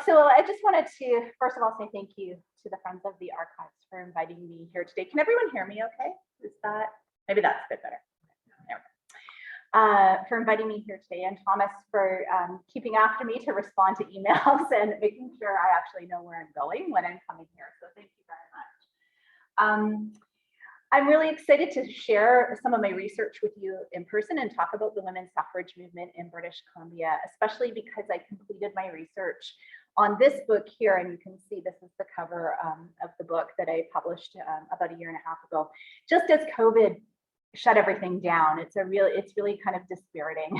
So I just wanted to, first of all, say thank you to the Friends of the Archives for inviting me here today. Can everyone hear me okay? Is that, maybe that's a bit better. There we go. For inviting me here today, and Thomas for keeping after me to respond to emails and making sure I actually know where I'm going when I'm coming here. So thank you very much. I'm really excited to share some of my research with you in person and talk about the women's suffrage movement in British Columbia, especially because I completed my research on this book here, and you can see this is the cover of the book that I published about a year and a half ago. Just as COVID shut everything down, it's really kind of dispiriting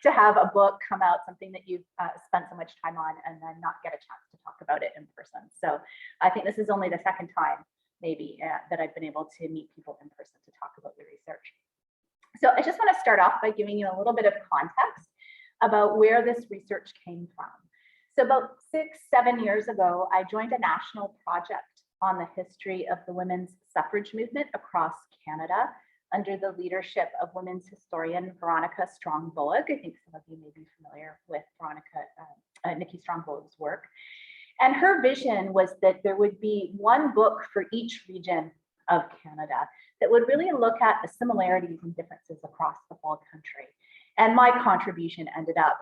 to have a book come out, something that you've spent so much time on, and then not get a chance to talk about it in person. So I think this is only the second time maybe that I've been able to meet people in person to talk about the research. So I just want to start off by giving you a little bit of context about where this research came from. So about 6-7 years ago, I joined a national project on the history of the women's suffrage movement across Canada under the leadership of women's historian Veronica Strong-Bullock. I think some of you may be familiar with Nikki Strong-Bullock's work. And her vision was that there would be one book for each region of Canada that would really look at the similarities and differences across the whole country. And my contribution ended up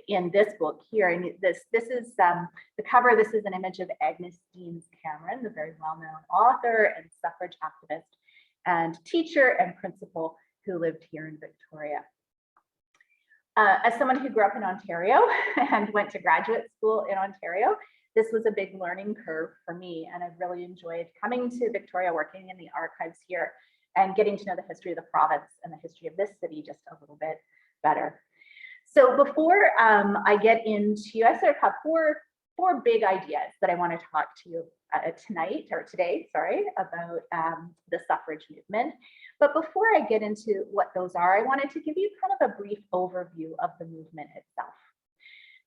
in this book here. And this is the cover. This is an image of Agnes Deans Cameron, the very well-known author and suffrage activist and teacher and principal who lived here in Victoria. As someone who grew up in Ontario and went to graduate school in Ontario, this was a big learning curve for me. And I've really enjoyed coming to Victoria, working in the archives here, and getting to know the history of the province and the history of this city just a little bit better. So before I get into, I sort of have four big ideas that I want to talk to you today, about the suffrage movement. But before I get into what those are, I wanted to give you kind of a brief overview of the movement itself.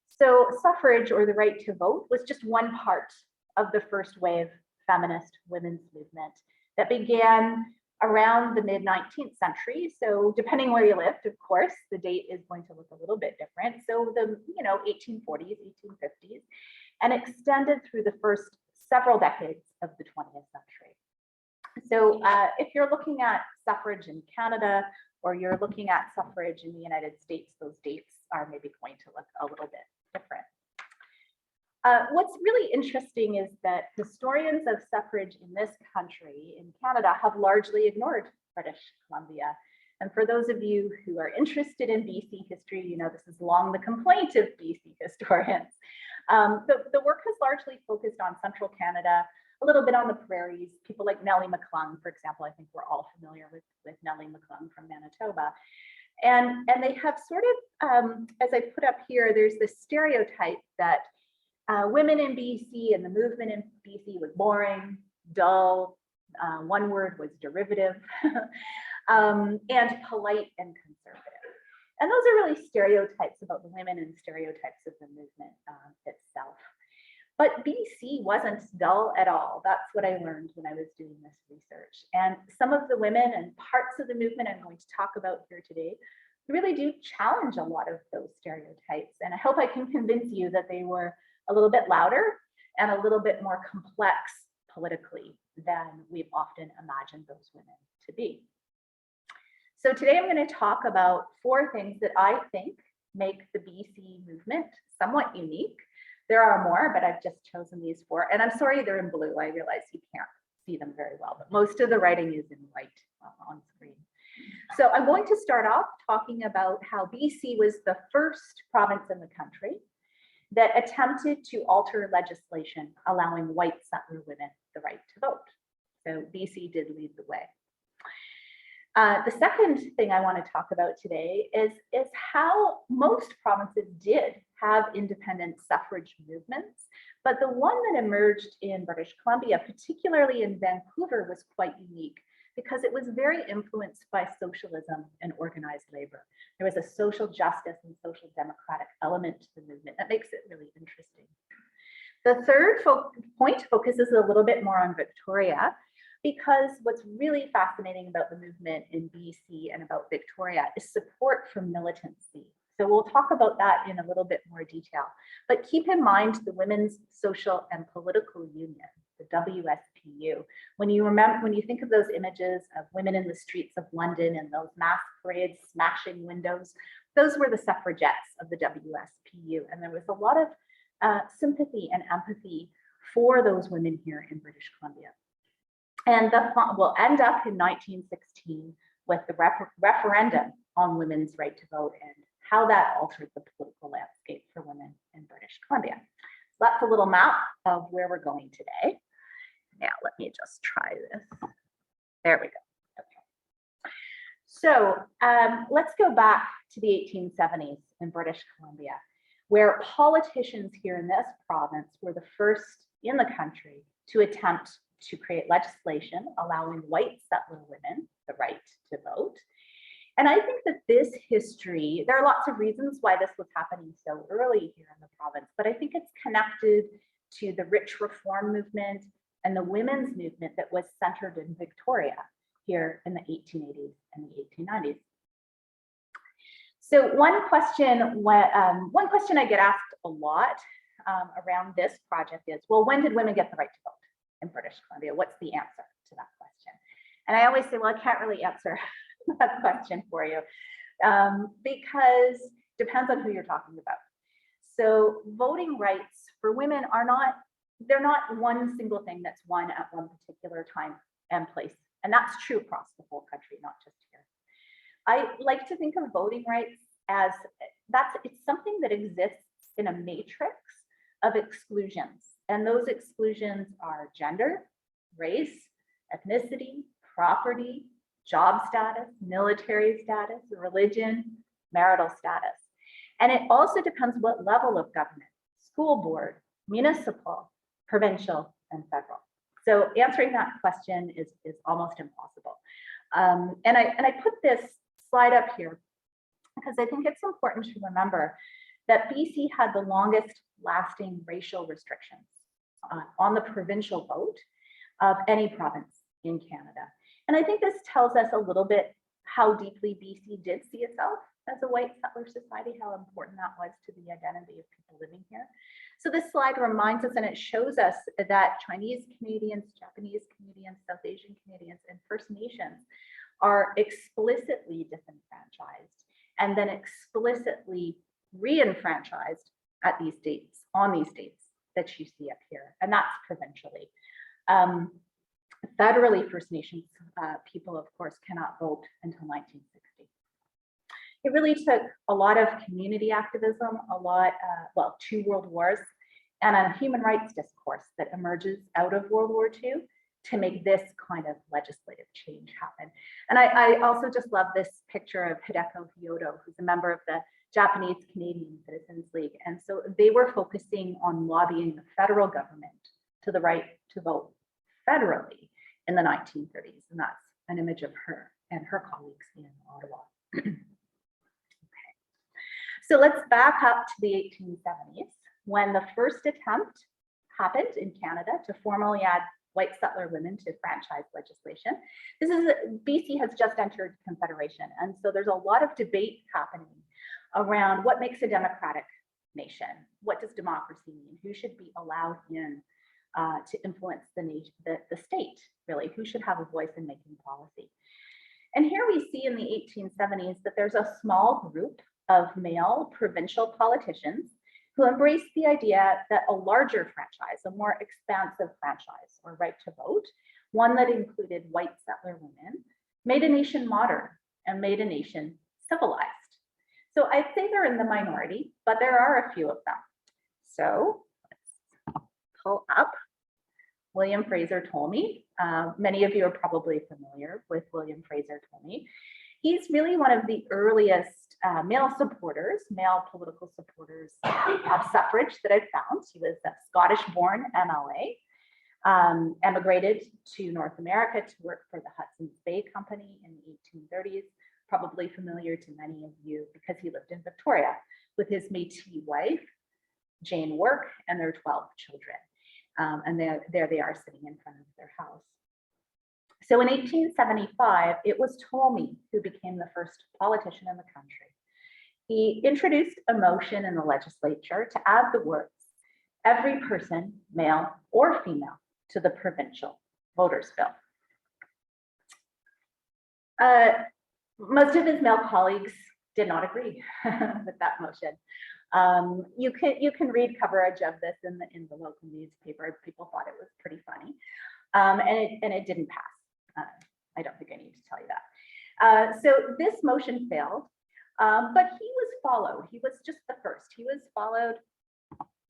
So suffrage, or the right to vote, was just one part of the first wave feminist women's movement that began around the mid-19th century. So depending where you lived, of course, the date is going to look a little bit different. So the 1840s, 1850s, and extended through the first several decades of the 20th century. So if you're looking at suffrage in Canada, or you're looking at suffrage in the United States, those dates are maybe going to look a little bit different. What's really interesting is that historians of suffrage in this country, in Canada, have largely ignored British Columbia. And for those of you who are interested in BC history, you know this is long the complaint of BC historians. The work has largely focused on central Canada, a little bit on the prairies. People like Nellie McClung, for example, I think we're all familiar with Nellie McClung from Manitoba. And they have sort of, as I put up here, there's this stereotype that women in BC and the movement in BC was boring, dull, one word was derivative, and polite and conservative. And those are really stereotypes about the women and stereotypes of the movement itself. But BC wasn't dull at all. That's what I learned when I was doing this research. And some of the women and parts of the movement I'm going to talk about here today really do challenge a lot of those stereotypes. And I hope I can convince you that they were a little bit louder and a little bit more complex politically than we've often imagined those women to be. So today I'm going to talk about 4 things that I think make the BC movement somewhat unique. There are more, but I've just chosen these 4. And I'm sorry they're in blue. I realize you can't see them very well, but most of the writing is in white on screen. So I'm going to start off talking about how BC was the first province in the country that attempted to alter legislation allowing white settler women the right to vote. So BC did lead the way. The second thing I want to talk about today is how most provinces did have independent suffrage movements, but the one that emerged in British Columbia, particularly in Vancouver, was quite unique because it was very influenced by socialism and organized labor. There was a social justice and social democratic element to the movement that makes it really interesting. The third point focuses a little bit more on Victoria, because what's really fascinating about the movement in BC and about Victoria is support for militancy. So we'll talk about that in a little bit more detail. But keep in mind the Women's Social and Political Union, the WSPU. When you think of those images of women in the streets of London and those mass parades smashing windows, those were the suffragettes of the WSPU. And there was a lot of sympathy and empathy for those women here in British Columbia. And we'll end up in 1916 with the referendum on women's right to vote and how that altered the political landscape for women in British Columbia. So that's a little map of where we're going today. Now, let me just try this. There we go. Okay. So let's go back to the 1870s in British Columbia, where politicians here in this province were the first in the country to attempt to create legislation allowing white settler women the right to vote. And I think that this history, there are lots of reasons why this was happening so early here in the province, but I think it's connected to the rich reform movement and the women's movement that was centered in Victoria here in the 1880s and the 1890s. So one question I get asked a lot around this project is, well, when did women get the right to vote in British Columbia? What's the answer to that question? And I always say, well, I can't really answer that question for you because it depends on who you're talking about. So voting rights for women they're not one single thing that's won at one particular time and place. And that's true across the whole country, not just here. I like to think of voting rights as it's something that exists in a matrix of exclusions. And those exclusions are gender, race, ethnicity, property, job status, military status, religion, marital status. And it also depends what level of government, school board, municipal, provincial, and federal. So answering that question is almost impossible. And I put this slide up here because I think it's important to remember that BC had the longest lasting racial restrictions on the provincial vote of any province in Canada. And I think this tells us a little bit how deeply BC did see itself as a white settler society, how important that was to the identity of people living here. So this slide reminds us and it shows us that Chinese Canadians, Japanese Canadians, South Asian Canadians, and First Nations are explicitly disenfranchised and then explicitly re-enfranchised at these dates, on these dates that you see up here, and that's provincially. Federally, First Nations people, of course, cannot vote until 1960. It really took a lot of community activism, well, 2 world wars, and a human rights discourse that emerges out of World War II to make this kind of legislative change happen. And I also just love this picture of Hideko Hyodo, who's a member of the Japanese Canadian Citizens League. And so they were focusing on lobbying the federal government to the right to vote federally in the 1930s. And that's an image of her and her colleagues in Ottawa. Okay. So let's back up to the 1870s when the first attempt happened in Canada to formally add white settler women to franchise legislation. BC has just entered Confederation. And so there's a lot of debate happening around what makes a democratic nation. What does democracy mean? Who should be allowed in to influence the state, really? Who should have a voice in making policy? And here we see in the 1870s that there's a small group of male provincial politicians who embraced the idea that a larger franchise, a more expansive franchise or right to vote, one that included white settler women, made a nation modern and made a nation civilized. So I'd say they're in the minority, but there are a few of them. So let's pull up William Fraser Tolmie. Many of you are probably familiar with William Fraser Tolmie. He's really one of the earliest male political supporters of suffrage that I've found. He was a Scottish-born MLA, emigrated to North America to work for the Hudson's Bay Company in the 1830s, probably familiar to many of you because he lived in Victoria with his Métis wife, Jane Work, and their 12 children. And there they are sitting in front of their house. So in 1875, it was Tolmie who became the first politician in the country. he introduced a motion in the legislature to add the words, every person, male or female, to the provincial voters bill. Most of his male colleagues did not agree with that motion. You can read coverage of this in the local newspaper. People thought it was pretty funny, and it didn't pass. I don't think I need to tell you that. So this motion failed, but he was followed. He was just the first. He was followed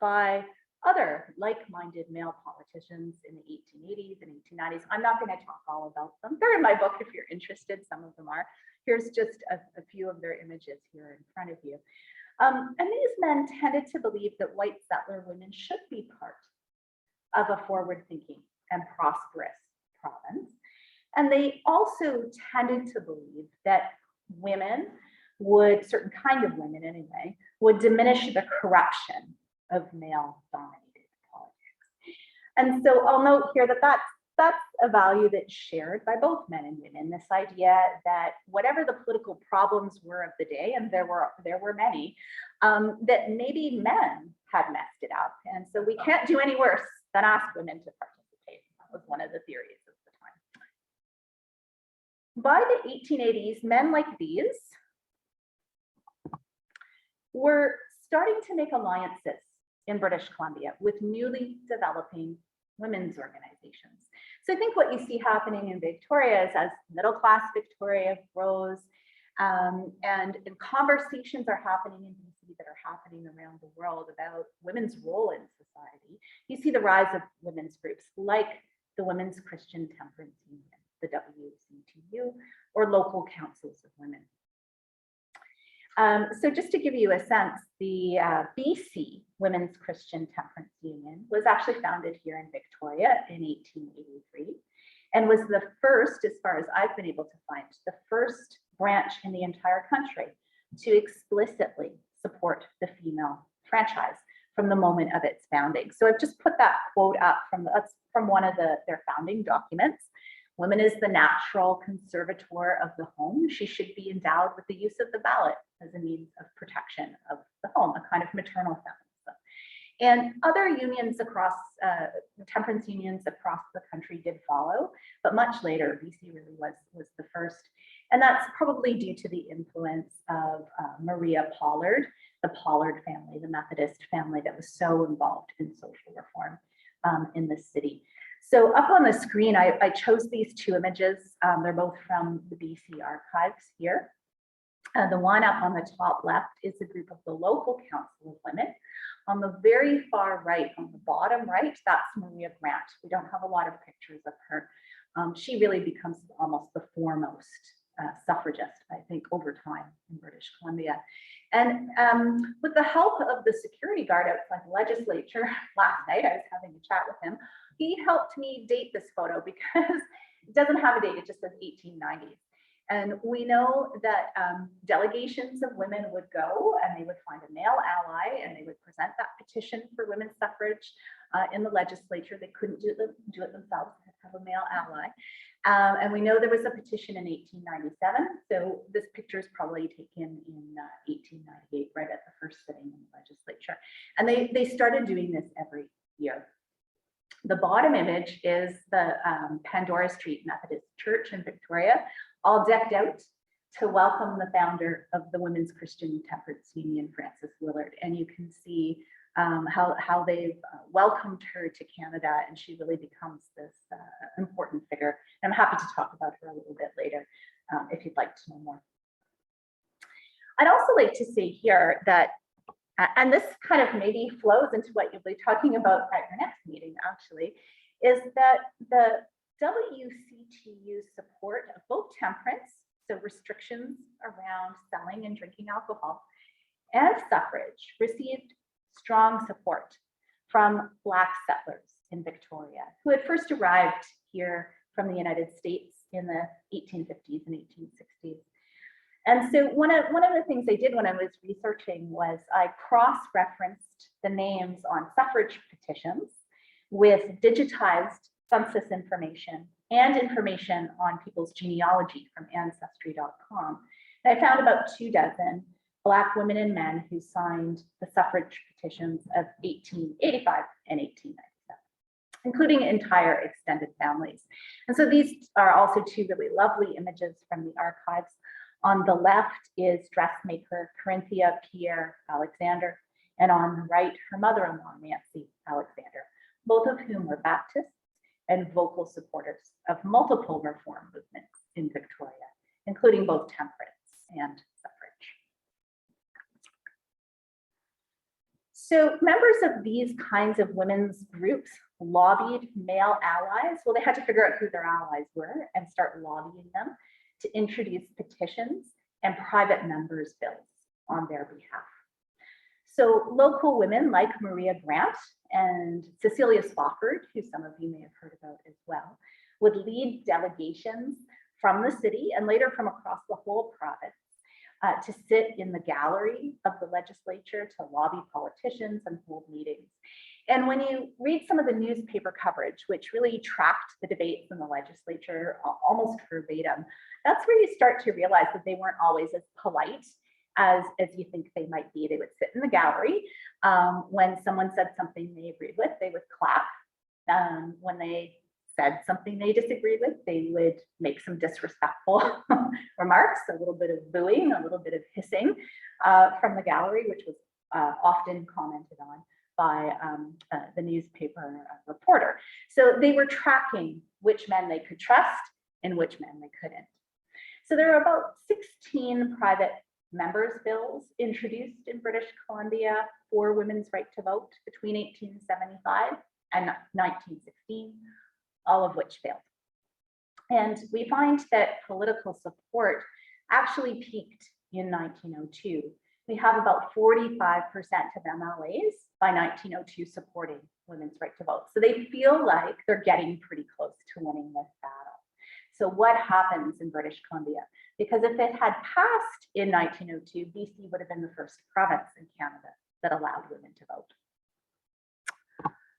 by other like-minded male politicians in the 1880s and 1890s. I'm not going to talk all about them. They're in my book if you're interested. Some of them are. Here's just a few of their images here in front of you. And these men tended to believe that white settler women should be part of a forward-thinking and prosperous province. And they also tended to believe that women would, certain kind of women anyway, would diminish the corruption of male-dominated politics. And so I'll note here that that's a value that's shared by both men and women, this idea that whatever the political problems were of the day, and there were many, that maybe men had messed it up. And so we can't do any worse than ask women to participate. That was one of the theories of the time. By the 1880s, men like these were starting to make alliances in British Columbia with newly developing women's organizations. So I think what you see happening in Victoria is as middle-class Victoria grows, and conversations are happening in BC that are happening around the world about women's role in society. You see the rise of women's groups like the Women's Christian Temperance Union, the WCTU, or local councils of women. So just to give you a sense, the BC Women's Christian Temperance Union was actually founded here in Victoria in 1883 and was the first, as far as I've been able to find, the first branch in the entire country to explicitly support the female franchise from the moment of its founding. So I've just put that quote up from one of their founding documents. Woman is the natural conservator of the home. She should be endowed with the use of the ballot as a means of protection of the home, a kind of maternal feminism. And other unions across, temperance unions across the country did follow, but much later, BC really was the first. And that's probably due to the influence of Maria Pollard, the Pollard family, the Methodist family that was so involved in social reform in the city. So up on the screen, I chose these two images. They're both from the BC archives here. The one up on the top left is a group of the local council of women. On the very far right, on the bottom right, that's Maria Grant. We don't have a lot of pictures of her. She really becomes almost the foremost suffragist, I think, over time in British Columbia. And with the help of the security guard outside the legislature last night, I was having a chat with him. He helped me date this photo because it doesn't have a date, it just says 1890s. And we know that delegations of women would go and they would find a male ally and they would present that petition for women's suffrage in the legislature. They couldn't do it themselves, they had to have a male ally. And we know there was a petition in 1897. So this picture is probably taken in 1898, right at the first sitting in the legislature. And they started doing this every year. The bottom image is the Pandora Street Methodist Church in Victoria, all decked out to welcome the founder of the Women's Christian Temperance Union, Frances Willard. And you can see how they've welcomed her to Canada, and she really becomes this important figure. And I'm happy to talk about her a little bit later if you'd like to know more. I'd also like to say here that, and this kind of maybe flows into what you'll be talking about at your next meeting actually, is that the WCTU's support of both temperance, so restrictions around selling and drinking alcohol, and suffrage received strong support from Black settlers in Victoria, who had first arrived here from the United States in the 1850s and 1860s. And so one of the things I did when I was researching was I cross-referenced the names on suffrage petitions with digitized census information and information on people's genealogy from ancestry.com. And I found about 24 Black women and men who signed the suffrage petitions of 1885 and 1897, including entire extended families. And so these are also two really lovely images from the archives. On the left is dressmaker Corinthia Pierre Alexander, and on the right, her mother-in-law, Nancy Alexander, both of whom were Baptists and vocal supporters of multiple reform movements in Victoria, including both temperance and suffrage. So members of these kinds of women's groups lobbied male allies. Well, they had to figure out who their allies were and start lobbying them to introduce petitions and private members' bills on their behalf. So local women like Maria Grant and Cecilia Spofford, who some of you may have heard about as well, would lead delegations from the city and later from across the whole province to sit in the gallery of the legislature to lobby politicians and hold meetings. And when you read some of the newspaper coverage, which really tracked the debates in the legislature almost verbatim, that's where you start to realize that they weren't always as polite as you think they might be. They would sit in the gallery. When someone said something they agreed with, they would clap. When they said something they disagreed with, they would make some disrespectful remarks, a little bit of booing, a little bit of hissing from the gallery, which was often commented on by the newspaper reporter. So they were tracking which men they could trust and which men they couldn't. So there are about 16 private members' bills introduced in British Columbia for women's right to vote between 1875 and 1916, all of which failed. And we find that political support actually peaked in 1902. We have about 45% of MLAs by 1902 supporting women's right to vote. So they feel like they're getting pretty close to winning this battle. So what happens in British Columbia? Because if it had passed in 1902, BC would have been the first province in Canada that allowed women to vote.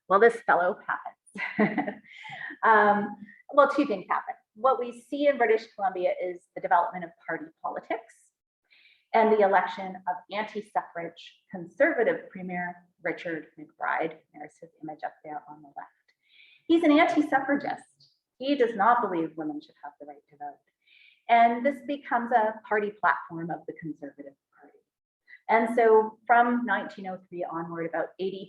Well, this fellow happens. Well, two things happen. What we see in British Columbia is the development of party politics and the election of anti-suffrage conservative Premier Richard McBride. There's his image up there on the left. He's an anti-suffragist. He does not believe women should have the right to vote. And this becomes a party platform of the Conservative Party. And so from 1903 onward, about 80%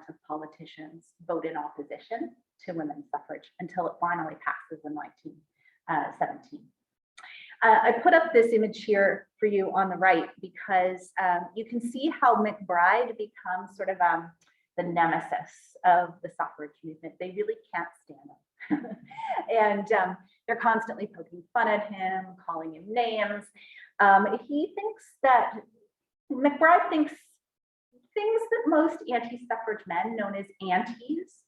of politicians vote in opposition to women's suffrage until it finally passes in 1917. I put up this image here for you on the right because you can see how McBride becomes sort of the nemesis of the suffrage movement. They really can't stand him. And they're constantly poking fun at him, calling him names. He thinks that, McBride thinks things that most anti-suffrage men, known as antis,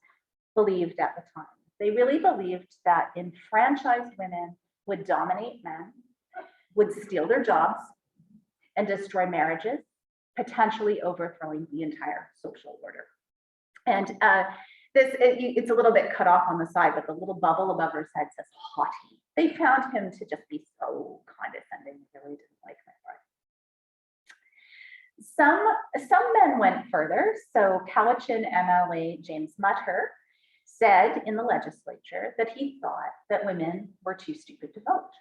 believed at the time. They really believed that enfranchised women would dominate men, would steal their jobs, and destroy marriages, potentially overthrowing the entire social order. And it's a little bit cut off on the side, but the little bubble above her head says haughty. They found him to just be so condescending. They really didn't like McBride. Some men went further. So Cowichan MLA James Mutter said in the legislature that he thought that women were too stupid to vote.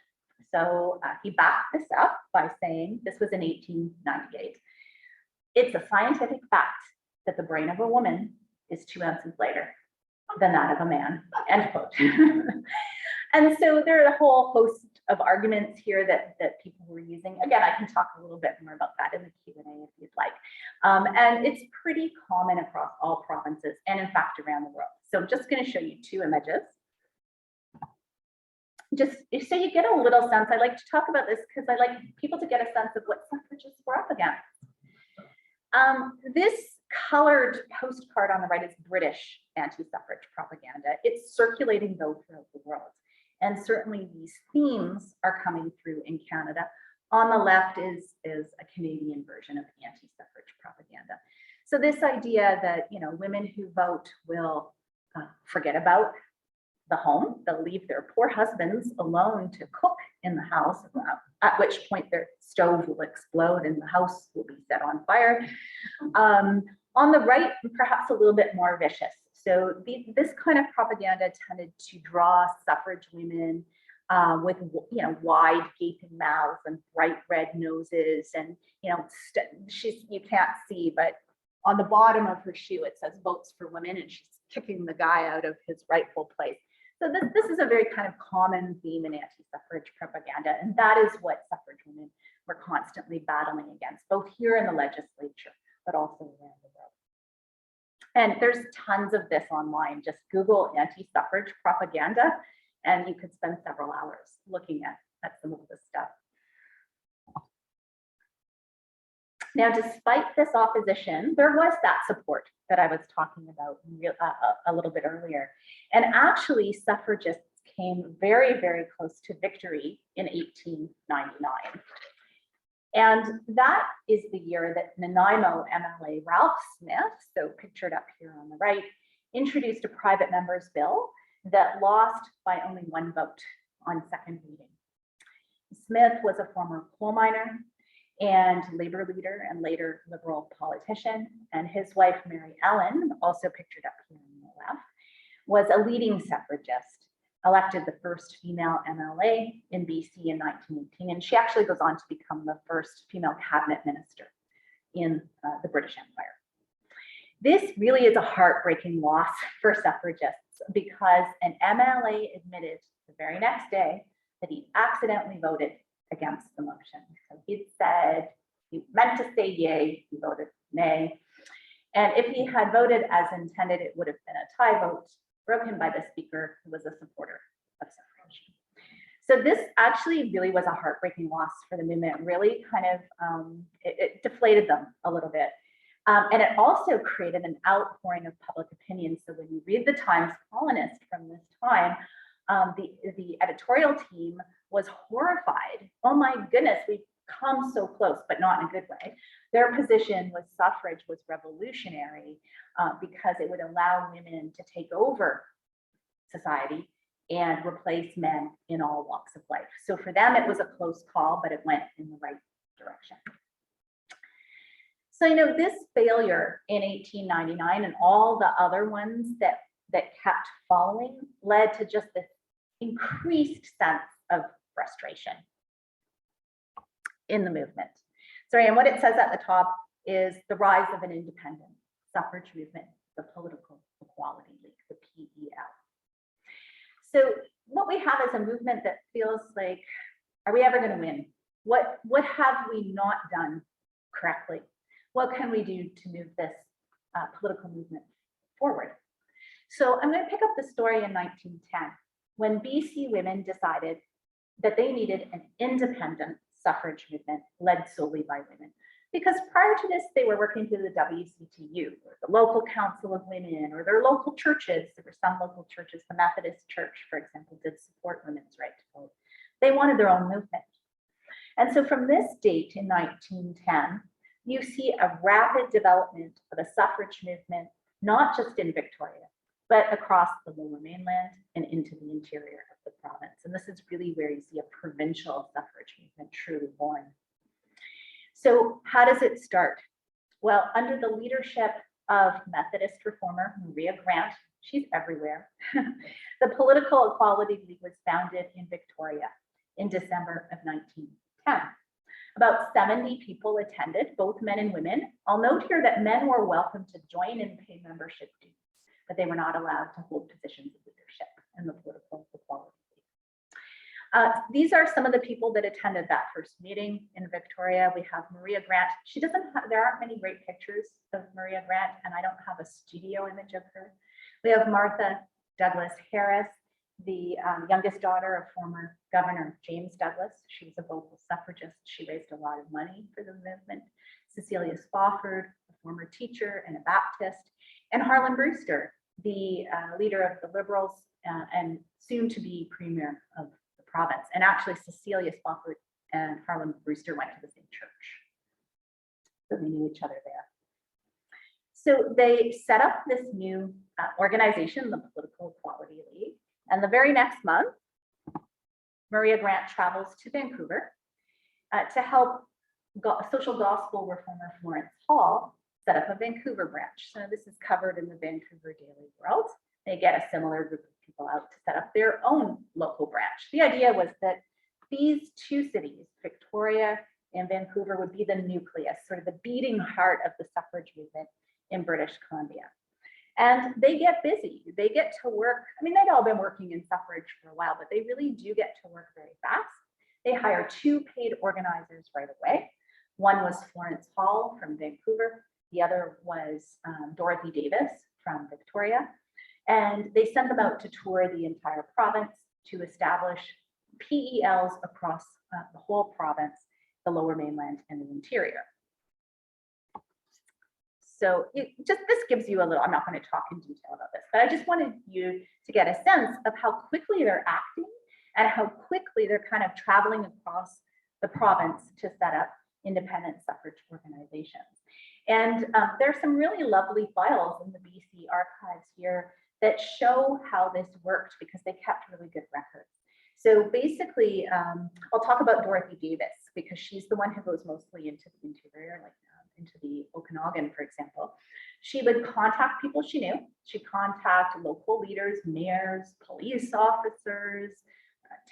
So he backed this up by saying, this was in 1898, it's a scientific fact that the brain of a woman is 2 ounces lighter than that of a man, end quote. And so there are a whole host of arguments here that people were using. Again, I can talk a little bit more about that in the Q&A if you'd like. And it's pretty common across all provinces and in fact around the world. So I'm just going to show you two images. Just so you get a little sense, I like to talk about this because I like people to get a sense of what suffragists were up against. This colored postcard on the right is British anti-suffrage propaganda. It's circulating though throughout the world. And certainly these themes are coming through in Canada. On the left is a Canadian version of anti-suffrage propaganda. So this idea that women who vote will forget about the home. They'll leave their poor husbands alone to cook in the house, at which point their stove will explode and the house will be set on fire. On the right, perhaps a little bit more vicious. So this kind of propaganda tended to draw suffrage women with wide gaping mouths and bright red noses, and you can't see, but on the bottom of her shoe it says "Votes for Women," and she's kicking the guy out of his rightful place. So this is a very kind of common theme in anti-suffrage propaganda, and that is what suffrage women were constantly battling against, both here in the legislature, but also around the world. And there's tons of this online. Just Google anti-suffrage propaganda, and you could spend several hours looking at some of this stuff. Now, despite this opposition, there was that support that I was talking about a little bit earlier. And actually, suffragists came very, very close to victory in 1899. And that is the year that Nanaimo MLA Ralph Smith, so pictured up here on the right, introduced a private member's bill that lost by only 1 vote on second reading. Smith was a former coal miner and labor leader and later liberal politician, and his wife Mary Ellen, also pictured up here on the left, was a leading suffragist, elected the first female MLA in BC in 1918, and she actually goes on to become the first female cabinet minister in the British Empire. This really is a heartbreaking loss for suffragists because an MLA admitted the very next day that he accidentally voted against the motion. So he said he meant to say yay, he voted nay. And if he had voted as intended, it would have been a tie vote broken by the speaker, who was a supporter of suffrage. So this actually really was a heartbreaking loss for the movement. Really kind of, it deflated them a little bit. And it also created an outpouring of public opinion. So when you read the Times Colonist from this time, the editorial team was horrified. Oh my goodness, we've come so close, but not in a good way. Their position was suffrage was revolutionary because it would allow women to take over society and replace men in all walks of life. So for them, it was a close call, but it went in the right direction. So, this failure in 1899 and all the other ones that kept following led to just this increased sense of frustration in the movement. Sorry, and what it says at the top is the rise of an independent suffrage movement, the Political Equality League, the PEL. So what we have is a movement that feels like, are we ever going to win? What have we not done correctly? What can we do to move this political movement forward? So I'm going to pick up the story in 1910, when BC women decided that they needed an independent suffrage movement led solely by women. Because prior to this, they were working through the WCTU, or the local council of women, or their local churches. There were some local churches, the Methodist Church, for example, did support women's right to vote. They wanted their own movement. And so from this date in 1910, you see a rapid development of a suffrage movement, not just in Victoria, but across the Lower Mainland and into the interior of the province. And this is really where you see a provincial suffrage movement truly born. So how does it start? Well, under the leadership of Methodist reformer Maria Grant, she's everywhere, the Political Equality League was founded in Victoria in December of 1910. About 70 people attended, both men and women. I'll note here that men were welcome to join and pay membership dues, but they were not allowed to hold positions of leadership in the Political Equality League. These are some of the people that attended that first meeting in Victoria. We have Maria Grant. There aren't many great pictures of Maria Grant, and I don't have a studio image of her. We have Martha Douglas Harris, the youngest daughter of former Governor James Douglas. She was a vocal suffragist. She raised a lot of money for the movement. Cecilia Spofford, a former teacher and a Baptist, and Harlan Brewster, the leader of the Liberals and soon to be premier of the province. And actually, Cecilia Spofford and Harlan Brewster went to the same church, so they knew each other there. So they set up this new organization, the Political Equality League, And the very next month, Maria Grant travels to Vancouver to help social gospel reformer Florence Hall set up a Vancouver branch. So this is covered in the Vancouver Daily World. They get a similar group of people out to set up their own local branch. The idea was that these two cities, Victoria and Vancouver, would be the nucleus, sort of the beating heart of the suffrage movement in British Columbia. And they get busy, they get to work. I mean, they'd all been working in suffrage for a while, but they really do get to work very fast. They hire 2 paid organizers right away. One was Florence Hall from Vancouver. The other was Dorothy Davis from Victoria. And they send them out to tour the entire province to establish PELs across the whole province, the Lower Mainland and the interior. So this gives you a little, I'm not going to talk in detail about this, but I just wanted you to get a sense of how quickly they're acting and how quickly they're kind of traveling across the province to set up independent suffrage organizations. And there's some really lovely files in the BC archives here that show how this worked because they kept really good records. So basically, I'll talk about Dorothy Davis because she's the one who goes mostly into the interior, like into the Okanagan, for example. She would contact people she knew. She'd contact local leaders, mayors, police officers,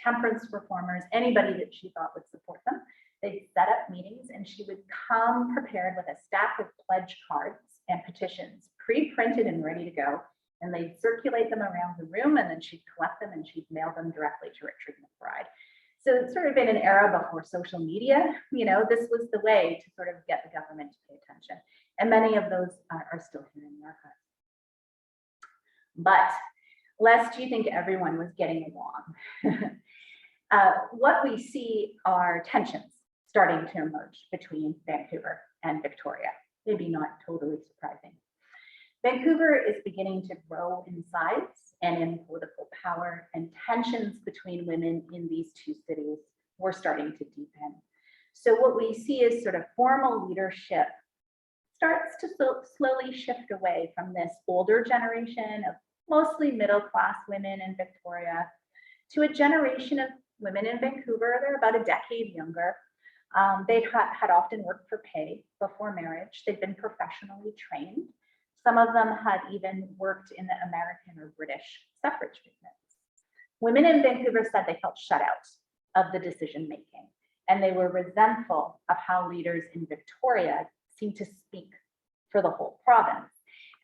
temperance reformers, anybody that she thought would support them. They'd set up meetings and she would come prepared with a stack of pledge cards and petitions, pre-printed and ready to go. And they'd circulate them around the room and then she'd collect them and she'd mail them directly to Richard McBride. So it's sort of been an era before social media. You know, this was the way to sort of get the government to pay attention. And many of those are still here in the archives. But lest you think everyone was getting along, what we see are tensions starting to emerge between Vancouver and Victoria. Maybe not totally surprising. Vancouver is beginning to grow in size and in political power, and tensions between women in these two cities were starting to deepen. So what we see is sort of formal leadership starts to slowly shift away from this older generation of mostly middle-class women in Victoria to a generation of women in Vancouver. They're about a decade younger. They had often worked for pay before marriage. They'd been professionally trained. Some of them had even worked in the American or British suffrage movements. Women in Vancouver said they felt shut out of the decision making, and they were resentful of how leaders in Victoria seemed to speak for the whole province.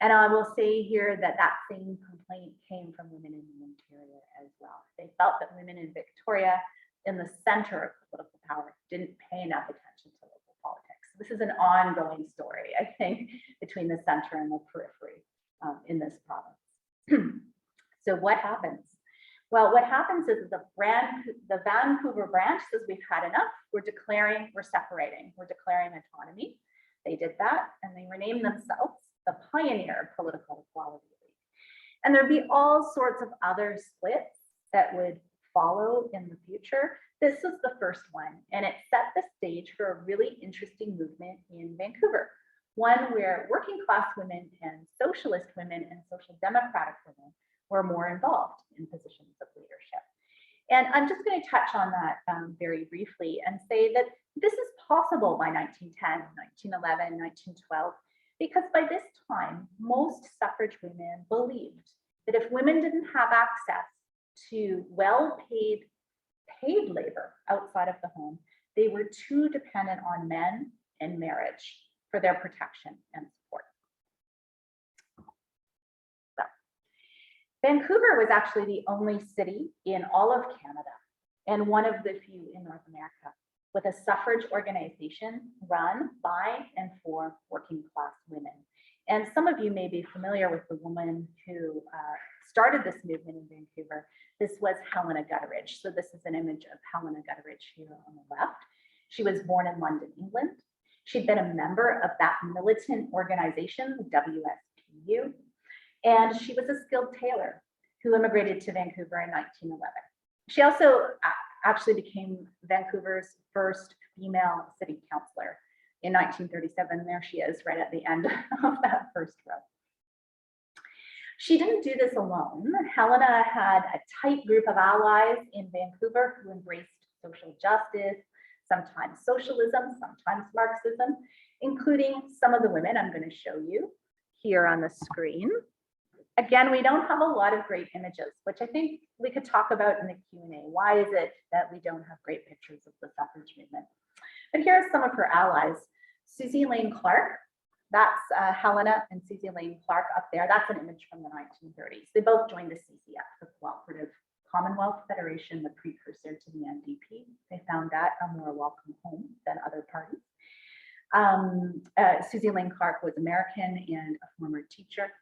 And I will say here that that same complaint came from women in the interior as well. They felt that women in Victoria, in the center of political power, didn't pay enough attention to local politics. This is an ongoing story, I think, between the center and the periphery in this province. So what happens? Well, what happens is the Vancouver branch says we've had enough. We're separating, we're declaring autonomy. They did that and they renamed themselves the Pioneer Political Equality League. And there'd be all sorts of other splits that would follow in the future. This was the first one, and it set the stage for a really interesting movement in Vancouver, one where working class women and socialist women and social democratic women were more involved in positions of leadership. And I'm just going to touch on that very briefly and say that this is possible by 1910, 1911, 1912, because by this time, most suffrage women believed that if women didn't have access to well-paid labor outside of the home, they were too dependent on men and marriage for their protection and support. So, Vancouver was actually the only city in all of Canada and one of the few in North America with a suffrage organization run by and for working class women. And some of you may be familiar with the woman who started this movement in Vancouver. This was Helena Gutteridge. So this is an image of Helena Gutteridge here on the left. She was born in London, England. She'd been a member of that militant organization, the WSPU, and she was a skilled tailor who immigrated to Vancouver in 1911. She also actually became Vancouver's first female city councillor in 1937. There she is right at the end of that first row. She didn't do this alone. Helena had a tight group of allies in Vancouver who embraced social justice, sometimes socialism, sometimes Marxism, including some of the women I'm going to show you here on the screen. Again, we don't have a lot of great images, which I think we could talk about in the Q&A. Why is it that we don't have great pictures of the suffrage movement? But here are some of her allies. Susie Lane Clark, that's Helena and Susie Lane Clark up there. That's an image from the 1930s. They both joined the CCF, the Cooperative Commonwealth Federation, the precursor to the NDP. They found that a more welcome home than other parties. Susie Lane Clark was American and a former teacher.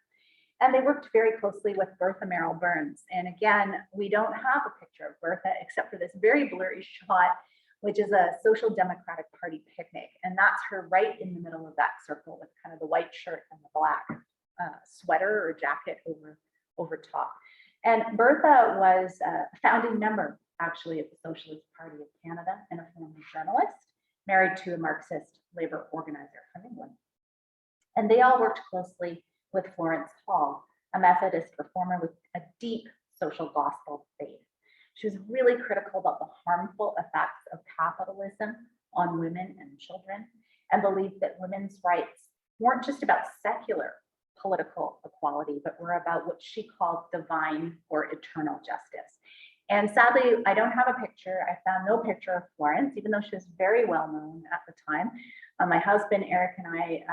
And they worked very closely with Bertha Merrill Burns. And again, we don't have a picture of Bertha except for this very blurry shot, which is a Social Democratic Party picnic. And that's her right in the middle of that circle with kind of the white shirt and the black sweater or jacket over top. And Bertha was a founding member, actually, of the Socialist Party of Canada and a former journalist, married to a Marxist labor organizer from England. And they all worked closely with Florence Hall, a Methodist reformer with a deep social gospel faith. She was really critical about the harmful effects of capitalism on women and children, and believed that women's rights weren't just about secular political equality, but were about what she called divine or eternal justice. And sadly, I don't have a picture. I found no picture of Florence, even though she was very well known at the time. My husband, Eric, and I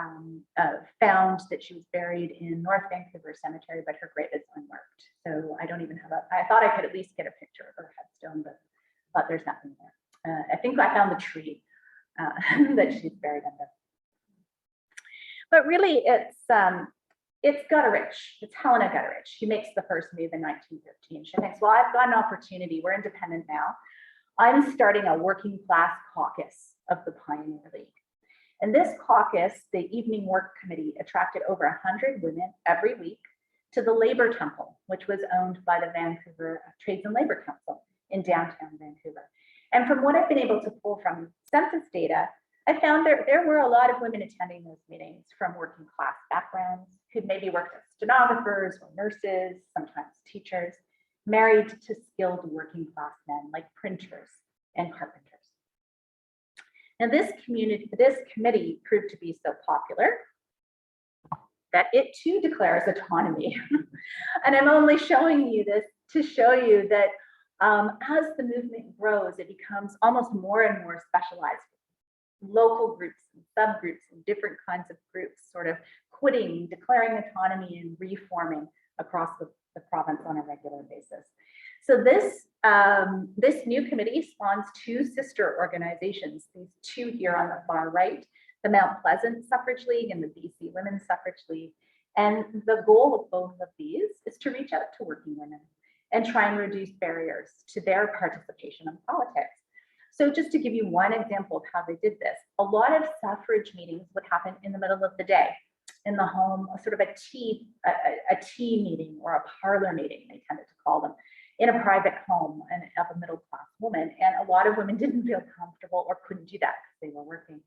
found that she was buried in North Vancouver Cemetery, but her grave is unmarked. So I don't even have I thought I could at least get a picture of her headstone, but there's nothing there. I think I found the tree that she's buried under. But really, it's Gutteridge. It's Helena Gutteridge. She makes the first move in 1915. She thinks, well, I've got an opportunity. We're independent now. I'm starting a working class caucus of the Pioneer League. And this caucus, the Evening Work Committee, attracted over 100 women every week to the Labor Temple, which was owned by the Vancouver Trades and Labor Council in downtown Vancouver. And from what I've been able to pull from census data, I found there were a lot of women attending those meetings from working class backgrounds, who'd maybe worked as stenographers or nurses, sometimes teachers, married to skilled working class men like printers and carpenters. And this committee proved to be so popular that it too declares autonomy. And I'm only showing you this to show you that as the movement grows, it becomes almost more and more specialized. Local groups and subgroups and different kinds of groups sort of quitting, declaring autonomy and reforming across the province on a regular basis. So this new committee spawns two sister organizations, these two here on the far right, the Mount Pleasant Suffrage League and the BC Women's Suffrage League. And the goal of both of these is to reach out to working women and try and reduce barriers to their participation in politics. So just to give you one example of how they did this, a lot of suffrage meetings would happen in the middle of the day in the home, sort of a tea meeting or a parlor meeting, they tended to call them, in a private home and of a middle-class woman. And a lot of women didn't feel comfortable or couldn't do that because they were working.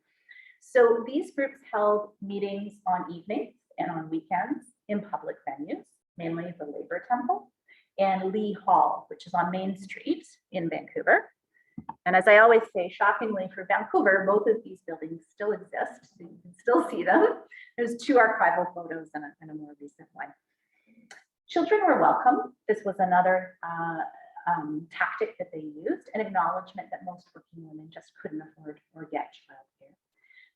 So these groups held meetings on evenings and on weekends in public venues, mainly the Labor Temple and Lee Hall, which is on Main Street in Vancouver. And as I always say, shockingly for Vancouver, both of these buildings still exist, so you can still see them. There's two archival photos and a more recent one. Children were welcome. This was another tactic that they used, an acknowledgement that most working women just couldn't afford or get childcare.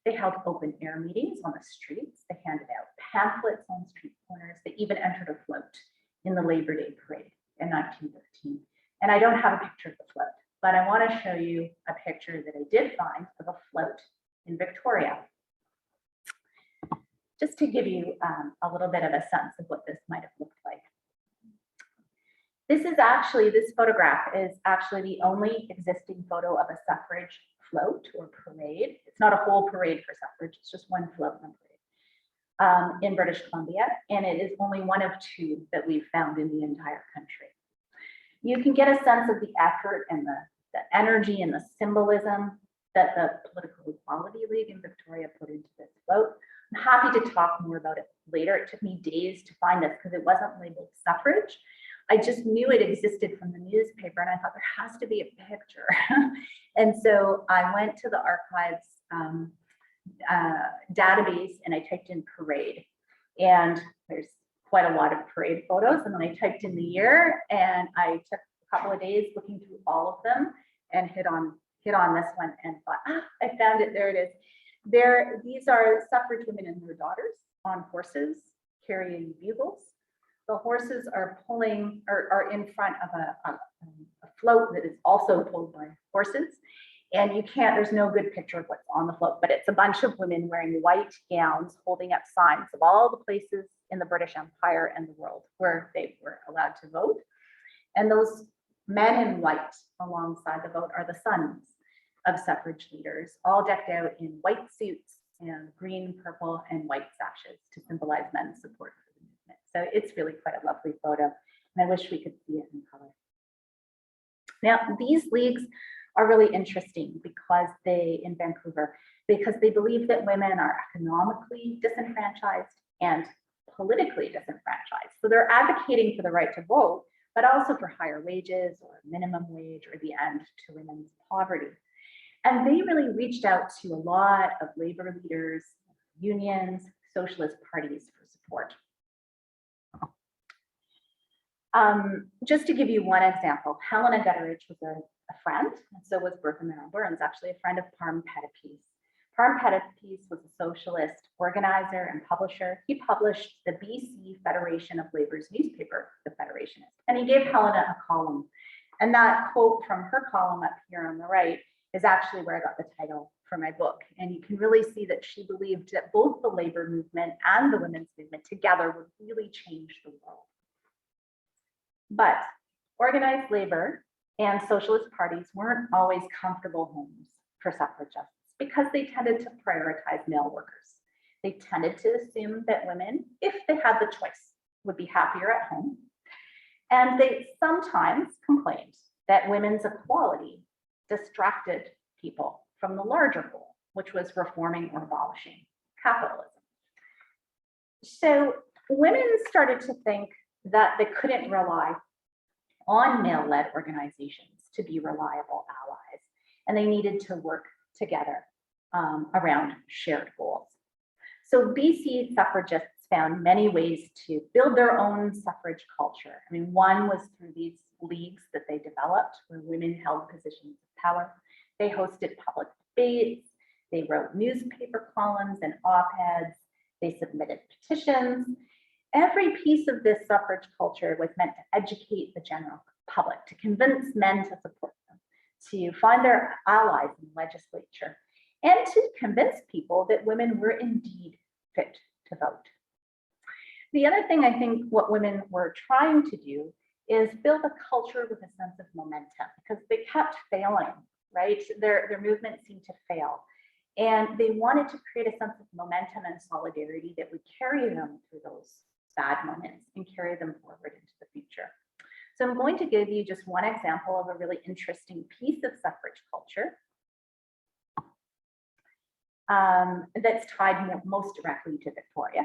They held open air meetings on the streets. They handed out pamphlets on street corners. They even entered a float in the Labor Day parade in 1915. And I don't have a picture of the float, but I want to show you a picture that I did find of a float in Victoria, just to give you a little bit of a sense of what this might have looked like. This photograph is actually the only existing photo of a suffrage float or parade. It's not a whole parade for suffrage, it's just one float on parade in British Columbia, and it is only one of two that we've found in the entire country. You can get a sense of the effort and the energy and the symbolism that the Political Equality League in Victoria put into this float. happy to talk more about it later. It took me days to find this because it wasn't labeled suffrage. I just knew it existed from the newspaper, and I thought there has to be a picture. And so I went to the archives database and I typed in parade, and there's quite a lot of parade photos. And then I typed in the year, and I took a couple of days looking through all of them and hit on this one and thought, I found it. There it is. These are suffrage women and their daughters on horses carrying bugles. The horses are pulling or are in front of a float that is also pulled by horses. And there's no good picture of what's on the float, but it's a bunch of women wearing white gowns holding up signs of all the places in the British Empire and the world where they were allowed to vote. And those men in white alongside the vote are the sons of suffrage leaders, all decked out in white suits and green, purple, and white sashes to symbolize men's support for the movement. So it's really quite a lovely photo, and I wish we could see it in color. Now, these leagues are really interesting in Vancouver, because they believe that women are economically disenfranchised and politically disenfranchised. So they're advocating for the right to vote, but also for higher wages or minimum wage or the end to women's poverty. And they really reached out to a lot of labor leaders, unions, socialist parties for support. Just to give you one example, Helena Gutteridge was a friend, and so was Bertha Merrill Burns, actually a friend of Parm Pettipies. Parm Pettipies was a socialist organizer and publisher. He published the BC Federation of Labor's newspaper, The Federationist, and he gave Helena a column. And that quote from her column up here on the right is actually where I got the title for my book. And you can really see that she believed that both the labor movement and the women's movement together would really change the world. But organized labor and socialist parties weren't always comfortable homes for suffragists because they tended to prioritize male workers. They tended to assume that women, if they had the choice, would be happier at home. And they sometimes complained that women's equality distracted people from the larger goal, which was reforming or abolishing capitalism. So women started to think that they couldn't rely on male-led organizations to be reliable allies, and they needed to work together around shared goals. So BC suffragists found many ways to build their own suffrage culture. I mean, one was through these leagues that they developed where women held positions of power. They hosted public debates, they wrote newspaper columns and op-eds, they submitted petitions. Every piece of this suffrage culture was meant to educate the general public, to convince men to support them, to find their allies in the legislature, and to convince people that women were indeed fit to vote. The other thing I think what women were trying to do is build a culture with a sense of momentum, because they kept failing, right? Their movement seemed to fail. And they wanted to create a sense of momentum and solidarity that would carry them through those bad moments and carry them forward into the future. So I'm going to give you just one example of a really interesting piece of suffrage culture that's tied most directly to Victoria.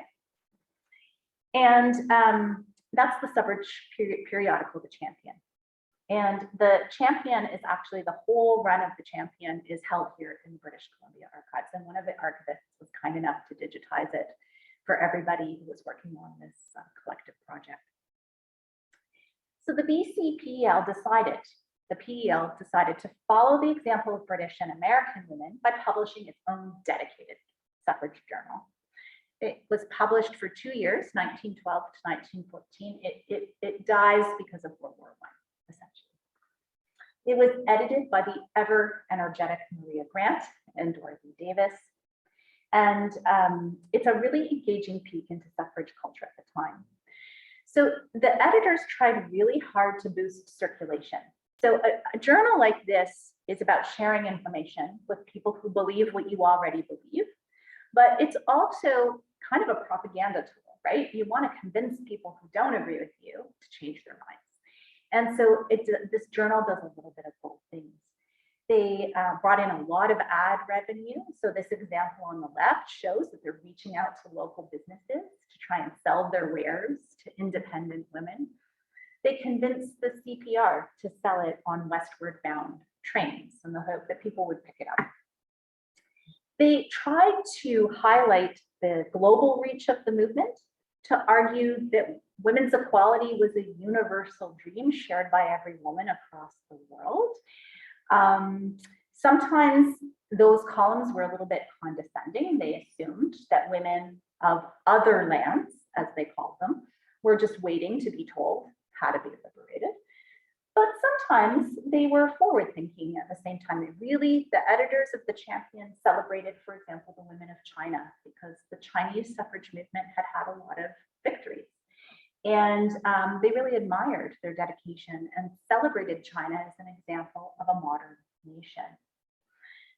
And that's the suffrage periodical, The Champion. And the Champion is actually, the whole run of the Champion is held here in the British Columbia Archives. And one of the archivists was kind enough to digitize it for everybody who was working on this collective project. So the BC PEL decided to follow the example of British and American women by publishing its own dedicated suffrage journal. It was published for 2 years, 1912 to 1914. It dies because of World War I, essentially. It was edited by the ever energetic Maria Grant and Dorothy Davis. And it's a really engaging peek into suffrage culture at the time. So the editors tried really hard to boost circulation. So a journal like this is about sharing information with people who believe what you already believe, but it's also kind of a propaganda tool, right? You want to convince people who don't agree with you to change their minds. And so this journal does a little bit of both things. They brought in a lot of ad revenue. So this example on the left shows that they're reaching out to local businesses to try and sell their wares to independent women. They convinced the CPR to sell it on westward bound trains in the hope that people would pick it up. They tried to highlight the global reach of the movement, to argue that women's equality was a universal dream shared by every woman across the world. Sometimes those columns were a little bit condescending. They assumed that women of other lands, as they called them, were just waiting to be told how to be liberated. But sometimes they were forward thinking at the same time. The editors of the Champion celebrated, for example, the women of China, because the Chinese suffrage movement had had a lot of victories. And they really admired their dedication and celebrated China as an example of a modern nation.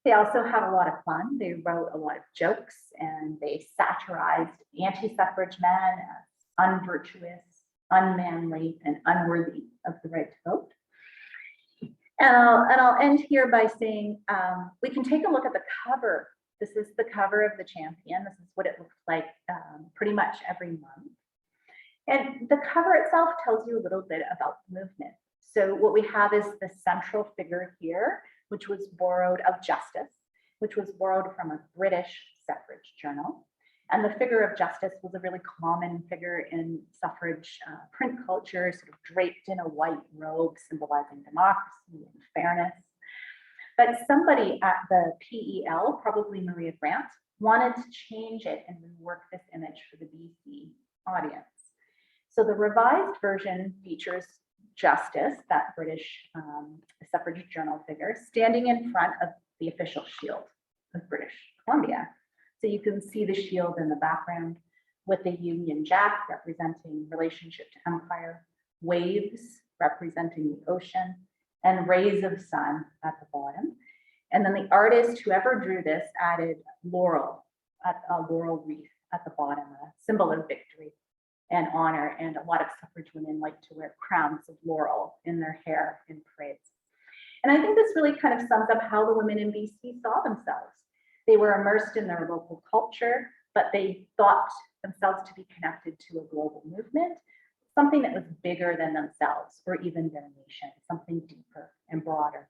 They also had a lot of fun. They wrote a lot of jokes and they satirized anti-suffrage men as unvirtuous, unmanly, and unworthy of the right to vote. And I'll end here by saying we can take a look at the cover. This is the cover of the Champion. This is what it looks like pretty much every month. And the cover itself tells you a little bit about the movement. So what we have is the central figure here, which was borrowed of Justice, which was borrowed from a British suffrage journal. And the figure of Justice was a really common figure in suffrage print culture, sort of draped in a white robe symbolizing democracy and fairness. But somebody at the PEL, probably Maria Grant, wanted to change it and rework this image for the BC audience. So the revised version features Justice, that British suffrage journal figure, standing in front of the official shield of British Columbia. So you can see the shield in the background with the Union Jack representing relationship to empire, waves representing the ocean, and rays of sun at the bottom. And then the artist, whoever drew this, added laurel, a laurel wreath at the bottom, a symbol of victory and honor. And a lot of suffrage women like to wear crowns of laurel in their hair in parades. And I think this really kind of sums up how the women in BC saw themselves. They were immersed in their local culture, but they thought themselves to be connected to a global movement, something that was bigger than themselves or even their nation, something deeper and broader.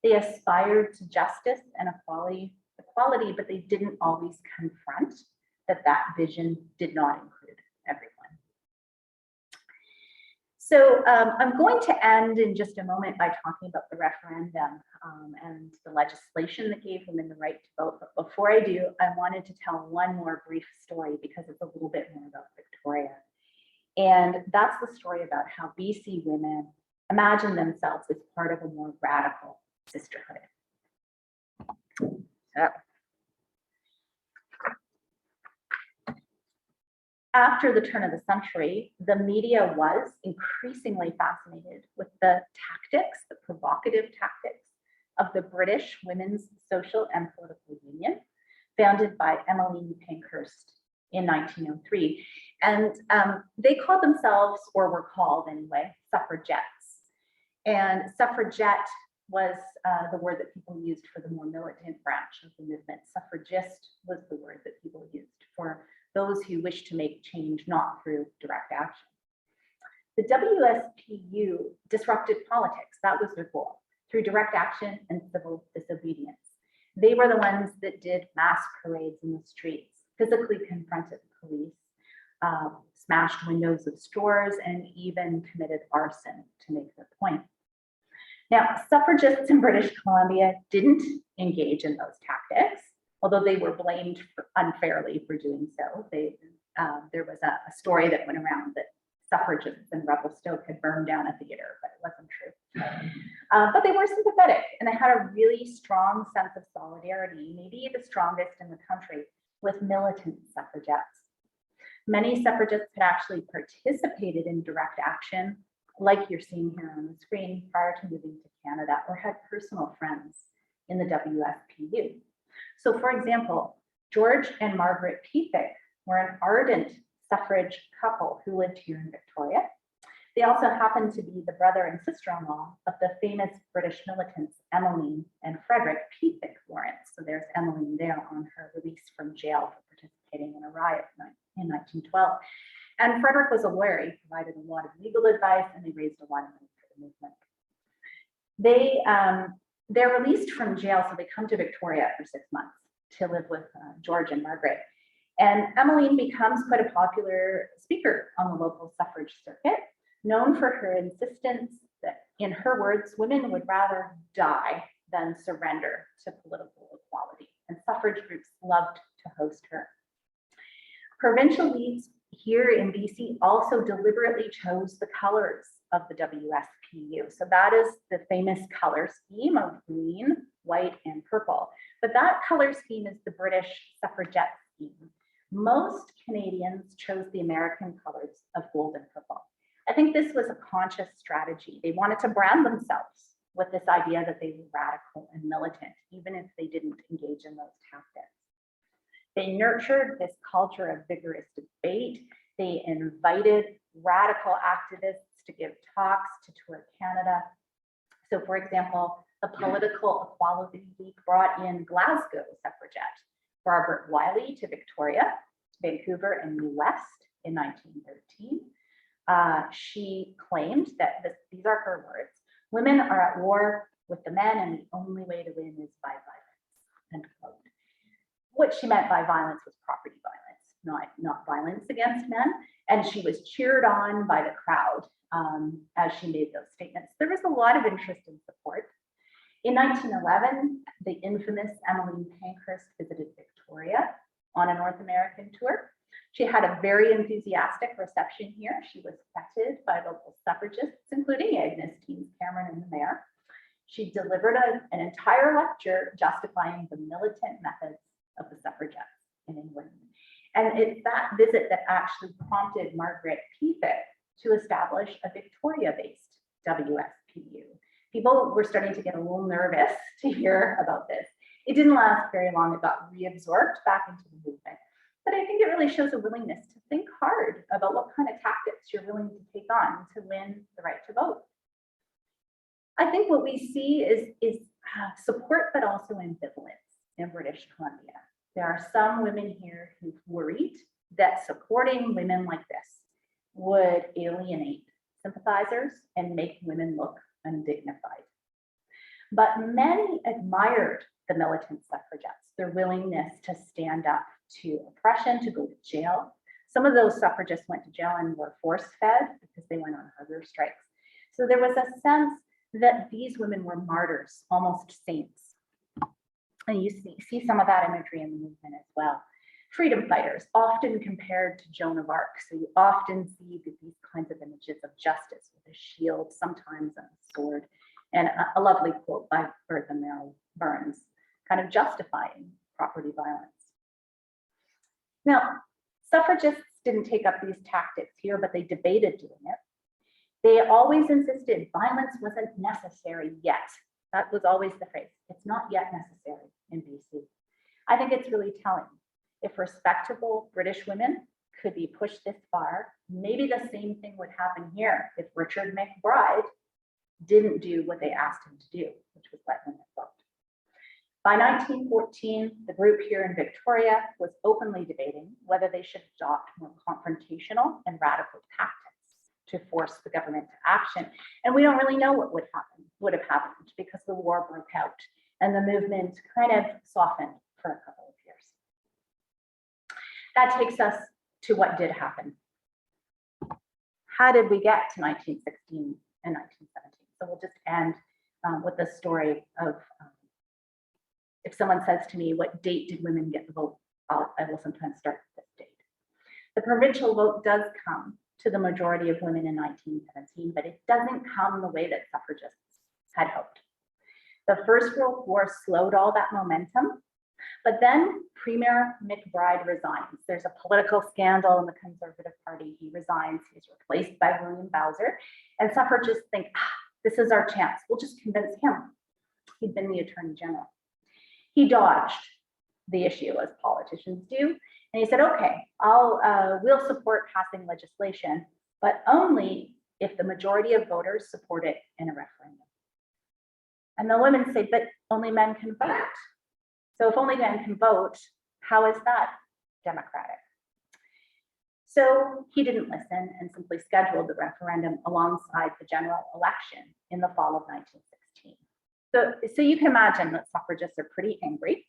They aspired to justice and equality, but they didn't always confront that vision did not include everyone. So I'm going to end in just a moment by talking about the referendum and the legislation that gave women the right to vote. But before I do, I wanted to tell one more brief story because it's a little bit more about Victoria. And that's the story about how BC women imagine themselves as part of a more radical sisterhood. So, after the turn of the century, the media was increasingly fascinated with the tactics, the provocative tactics of the British Women's Social and Political Union, founded by Emmeline Pankhurst in 1903. And they called themselves, or were called anyway, suffragettes. And suffragette was the word that people used for the more militant branch of the movement. Suffragist was the word that people used for those who wish to make change not through direct action. The WSPU disrupted politics. That was their goal, through direct action and civil disobedience. They were the ones that did mass parades in the streets, physically confronted police, smashed windows of stores, and even committed arson to make their point. Now, suffragists in British Columbia didn't engage in those tactics, although they were blamed unfairly for doing so. There was a story that went around that suffragists in Revelstoke had burned down a theater, but it wasn't true. But they were sympathetic, and they had a really strong sense of solidarity, maybe the strongest in the country, with militant suffragettes. Many suffragists had actually participated in direct action, like you're seeing here on the screen, prior to moving to Canada, or had personal friends in the WSPU. So for example, George and Margaret Pethick were an ardent suffrage couple who lived here in Victoria. They also happen to be the brother and sister-in-law of the famous British militants, Emmeline and Frederick Pethick Lawrence. So there's Emmeline there on her release from jail for participating in a riot in 1912. And Frederick was a lawyer. He provided a lot of legal advice, and they raised a lot of money for the movement. They're released from jail, so they come to Victoria for 6 months to live with George and Margaret. And Emmeline becomes quite a popular speaker on the local suffrage circuit, known for her insistence that, in her words, women would rather die than surrender to political equality. And suffrage groups loved to host her. Provincial leads here in BC also deliberately chose the colors of the WSPU. So that is the famous color scheme of green, white, and purple. But that color scheme is the British suffragette scheme. Most Canadians chose the American colors of gold and purple. I think this was a conscious strategy. They wanted to brand themselves with this idea that they were radical and militant, even if they didn't engage in those tactics. They nurtured this culture of vigorous debate. They invited radical activists to give talks, to tour Canada. So for example, the Political Equality Week brought in Glasgow suffragette Barbara Wiley to Victoria, Vancouver, and New West in 1913. She claimed that these are her words: "Women are at war with the men, and the only way to win is by violence." End quote. What she meant by violence was property violence, not violence against men. And she was cheered on by the crowd as she made those statements. There was a lot of interest and support. In 1911, the infamous Emmeline Pankhurst visited Victoria on a North American tour. She had a very enthusiastic reception here. She was feted by local suffragists, including Agnes Teens Cameron and the mayor. She delivered an entire lecture justifying the militant methods of the suffragettes in England. And it's that visit that actually prompted Margaret Pethick to establish a Victoria-based WSPU. People were starting to get a little nervous to hear about this. It didn't last very long. It got reabsorbed back into the movement. But I think it really shows a willingness to think hard about what kind of tactics you're willing to take on to win the right to vote. I think what we see is support, but also ambivalence in British Columbia. There are some women here who've worried that supporting women like this would alienate sympathizers and make women look undignified. But many admired the militant suffragettes, their willingness to stand up to oppression, to go to jail. Some of those suffragists went to jail and were force-fed because they went on hunger strikes. So there was a sense that these women were martyrs, almost saints. And you see some of that imagery in the movement as well. Freedom fighters, often compared to Joan of Arc. So you often see these kinds of images of justice with a shield, sometimes a sword, and a lovely quote by Bertha Merrill Burns, kind of justifying property violence. Now, suffragists didn't take up these tactics here, but they debated doing it. They always insisted violence wasn't necessary yet. That was always the phrase. It's not yet necessary in BC. I think it's really telling. If respectable British women could be pushed this far, maybe the same thing would happen here if Richard McBride didn't do what they asked him to do, which was let women vote. By 1914, the group here in Victoria was openly debating whether they should adopt more confrontational and radical tactics to force the government to action. And we don't really know what would have happened because the war broke out and the movement kind of softened for a couple of years. That takes us to what did happen. How did we get to 1916 and 1917? So we'll just end with the story of, if someone says to me, what date did women get the vote? I will sometimes start with this date. The provincial vote does come to the majority of women in 1917, but it doesn't come the way that suffragists had hoped. The First World War slowed all that momentum, but then Premier McBride resigns. There's a political scandal in the Conservative Party. He resigns, he's replaced by William Bowser, and suffragists think, this is our chance. We'll just convince him. He'd been the Attorney General. He dodged the issue, as politicians do, and he said, okay, we'll support passing legislation, but only if the majority of voters support it in a referendum. And the women say, but only men can vote. So if only men can vote, how is that democratic? So he didn't listen and simply scheduled the referendum alongside the general election in the fall of 1916. So you can imagine that suffragists are pretty angry.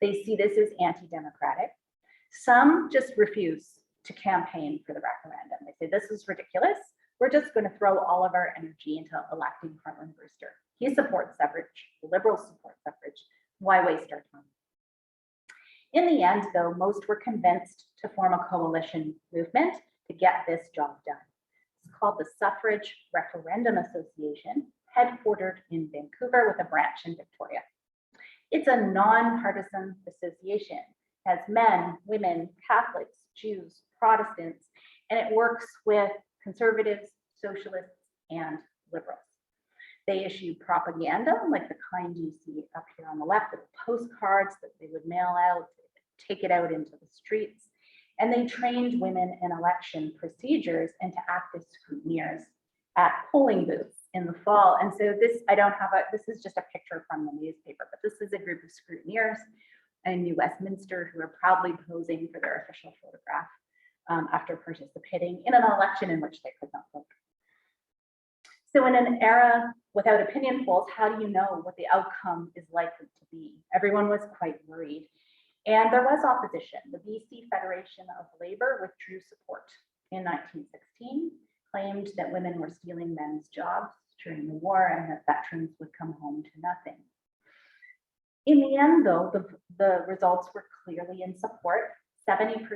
They see this as anti-democratic. Some just refuse to campaign for the referendum. They say, this is ridiculous. We're just going to throw all of our energy into electing Harlan Brewster. He supports suffrage. The Liberals support suffrage. Why waste our time? In the end, though, most were convinced to form a coalition movement to get this job done. It's called the Suffrage Referendum Association, headquartered in Vancouver with a branch in Victoria. It's a non-partisan association. It has men, women, Catholics, Jews, Protestants, and it works with conservatives, socialists, and liberals. They issue propaganda like the kind you see up here on the left, the postcards that they would mail out, take it out into the streets. And they trained women in election procedures and to act as scrutineers at polling booths in the fall. And so this, this is just a picture from the newspaper, but this is a group of scrutineers in New Westminster who are proudly posing for their official photograph after participating in an election in which they could not vote. So in an era without opinion polls, how do you know what the outcome is likely to be? Everyone was quite worried. And there was opposition. The BC Federation of Labour withdrew support in 1916, claimed that women were stealing men's jobs during the war and that veterans would come home to nothing. In the end, though, the results were clearly in support. 70%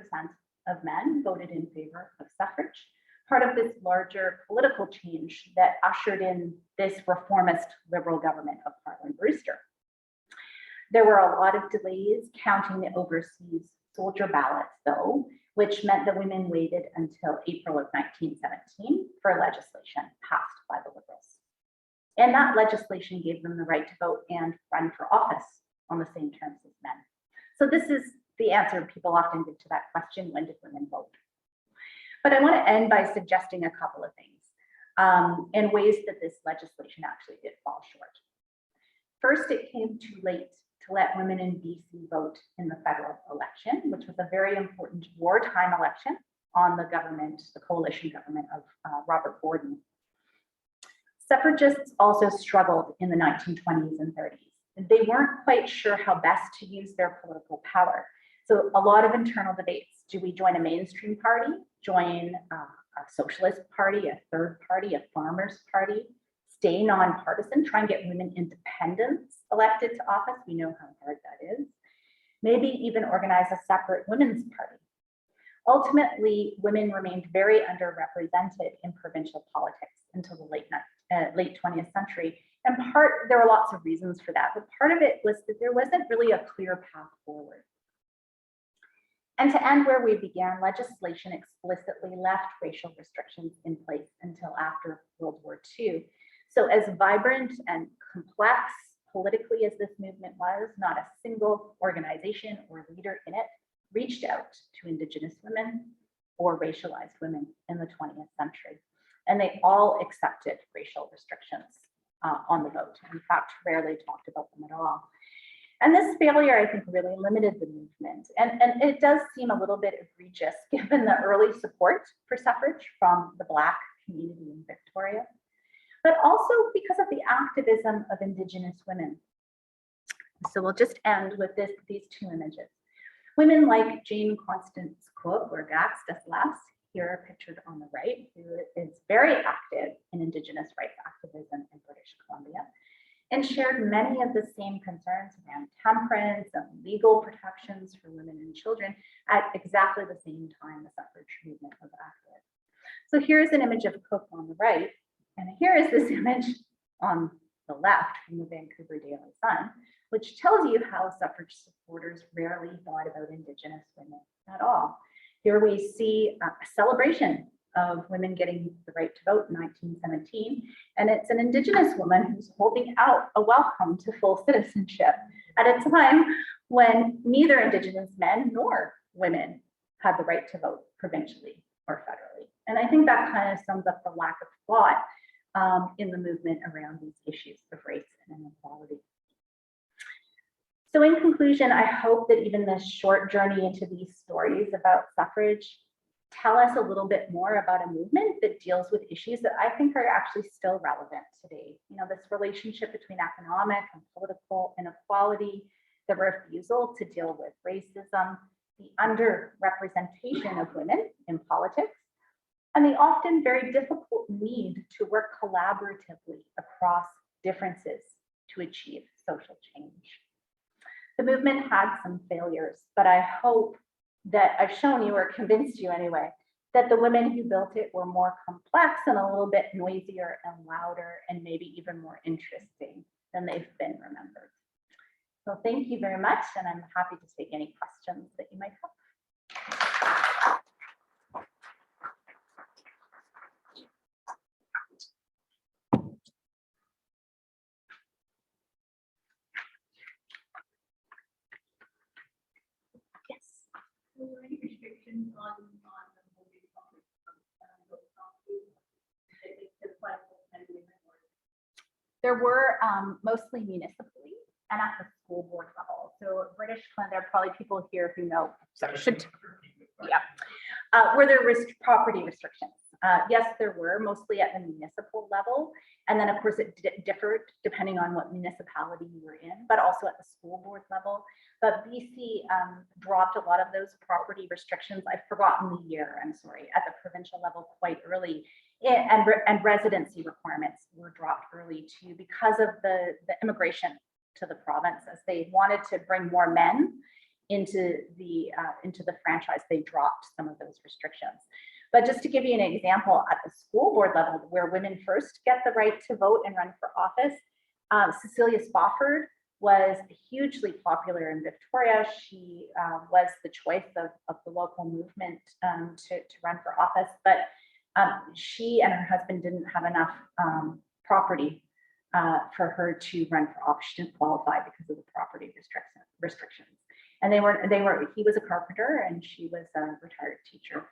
of men voted in favor of suffrage, part of this larger political change that ushered in this reformist Liberal government of Harlan Brewster. There were a lot of delays counting the overseas soldier ballots, though, which meant that women waited until April of 1917 for legislation passed by the Liberals. And that legislation gave them the right to vote and run for office on the same terms as men. So this is the answer people often give to that question, when did women vote? But I want to end by suggesting a couple of things and ways that this legislation actually did fall short. First, it came too late to let women in BC vote in the federal election, which was a very important wartime election on the government, the coalition government of Robert Borden. Suffragists also struggled in the 1920s and 30s. They weren't quite sure how best to use their political power. So a lot of internal debates. Do we join a mainstream party, join a socialist party, a third party, a farmers party, stay nonpartisan, try and get women independents elected to office? We know how hard that is. Maybe even organize a separate women's party. Ultimately, women remained very underrepresented in provincial politics until the late 20th century. And there were lots of reasons for that, but part of it was that there wasn't really a clear path forward. And to end where we began, legislation explicitly left racial restrictions in place until after World War II. So as vibrant and complex politically as this movement was, not a single organization or leader in it reached out to Indigenous women or racialized women in the 20th century. And they all accepted racial restrictions on the vote. In fact, rarely talked about them at all. And this failure, I think, really limited the movement. And it does seem a little bit egregious given the early support for suffrage from the Black community in Victoria, but also because of the activism of Indigenous women. So we'll just end with these two images. Women like Jane Constance Cook or Gax Deslas, here pictured on the right, who is very active in Indigenous rights activism in British Columbia, and shared many of the same concerns around temperance and legal protections for women and children at exactly the same time the suffrage movement was active. So here's an image of Cook on the right, and here is this image on the left from the Vancouver Daily Sun, which tells you how suffrage supporters rarely thought about Indigenous women at all. Here we see a celebration of women getting the right to vote in 1917, and it's an Indigenous woman who's holding out a welcome to full citizenship at a time when neither Indigenous men nor women had the right to vote provincially or federally. entirely. And I think that kind of sums up the lack of thought in the movement around these issues of race and inequality. So in conclusion, I hope that even this short journey into these stories about suffrage tell us a little bit more about a movement that deals with issues that I think are actually still relevant today. You know, this relationship between economic and political inequality, the refusal to deal with racism, the underrepresentation of women in politics, and the often very difficult need to work collaboratively across differences to achieve social change. The movement had some failures, but I hope that I've shown you, or convinced you anyway, that the women who built it were more complex and a little bit noisier and louder and maybe even more interesting than they've been remembered. So thank you very much, and I'm happy to take any questions that you might have. Were there any restrictions on the voting public There were mostly municipally and at the school board level. So British Columbia, there are probably people here who know. So were there property restrictions? Yes, there were, mostly at the municipal level. And then of course it differed depending on what municipality you were in, but also at the school board level. But BC dropped a lot of those property restrictions. I've forgotten the year, I'm sorry, at the provincial level quite early. And residency requirements were dropped early too because of the immigration to the province. As they wanted to bring more men into the franchise, they dropped some of those restrictions. But just to give you an example, at the school board level, where women first get the right to vote and run for office, Cecilia Spofford was hugely popular in Victoria. She was the choice of the local movement to run for office, but she and her husband didn't have enough property for her to run for office. She didn't qualify because of the property restrictions. And he was a carpenter and she was a retired teacher.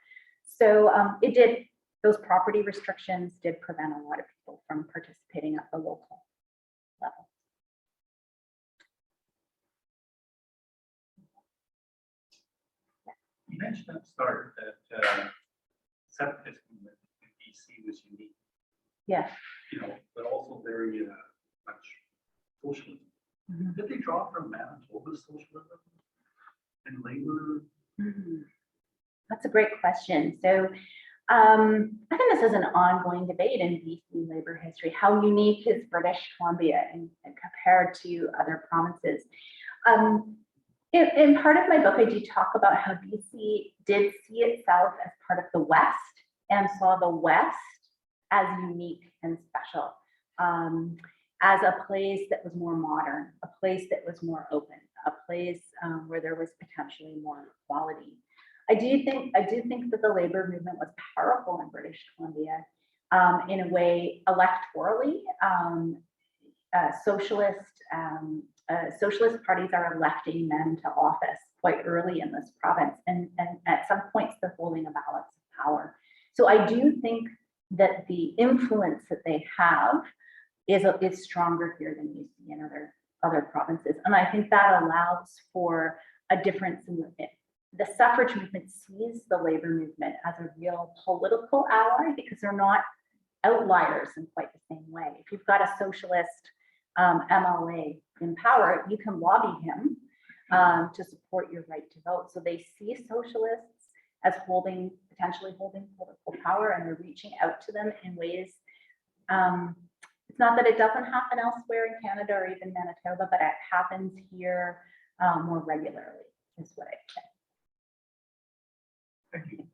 So those property restrictions did prevent a lot of people from participating at the local level. You mentioned at the start that separatist movement in BC was unique. Yes. You know, but also very much socialism. Mm-hmm. Did they draw from Manitoba socialism and labor? Mm-hmm. That's a great question. So I think this is an ongoing debate in BC labor history. How unique is British Columbia and compared to other provinces? In part of my book, I do talk about how BC did see itself as part of the West and saw the West as unique and special, as a place that was more modern, a place that was more open, a place where there was potentially more equality. I do think that the labor movement was powerful in British Columbia in a way electorally. Socialist parties are electing men to office quite early in this province, and at some points they're holding a balance of power. So I do think that the influence that they have is stronger here than you see in other provinces, and I think that allows for a difference in the suffrage movement sees the labor movement as a real political ally because they're not outliers in quite the same way. If you've got a socialist MLA in power, you can lobby him to support your right to vote. So they see socialists as potentially holding political power, and they're reaching out to them in ways. It's not that it doesn't happen elsewhere in Canada or even Manitoba, but it happens here more regularly, is what I'd say. Thank you.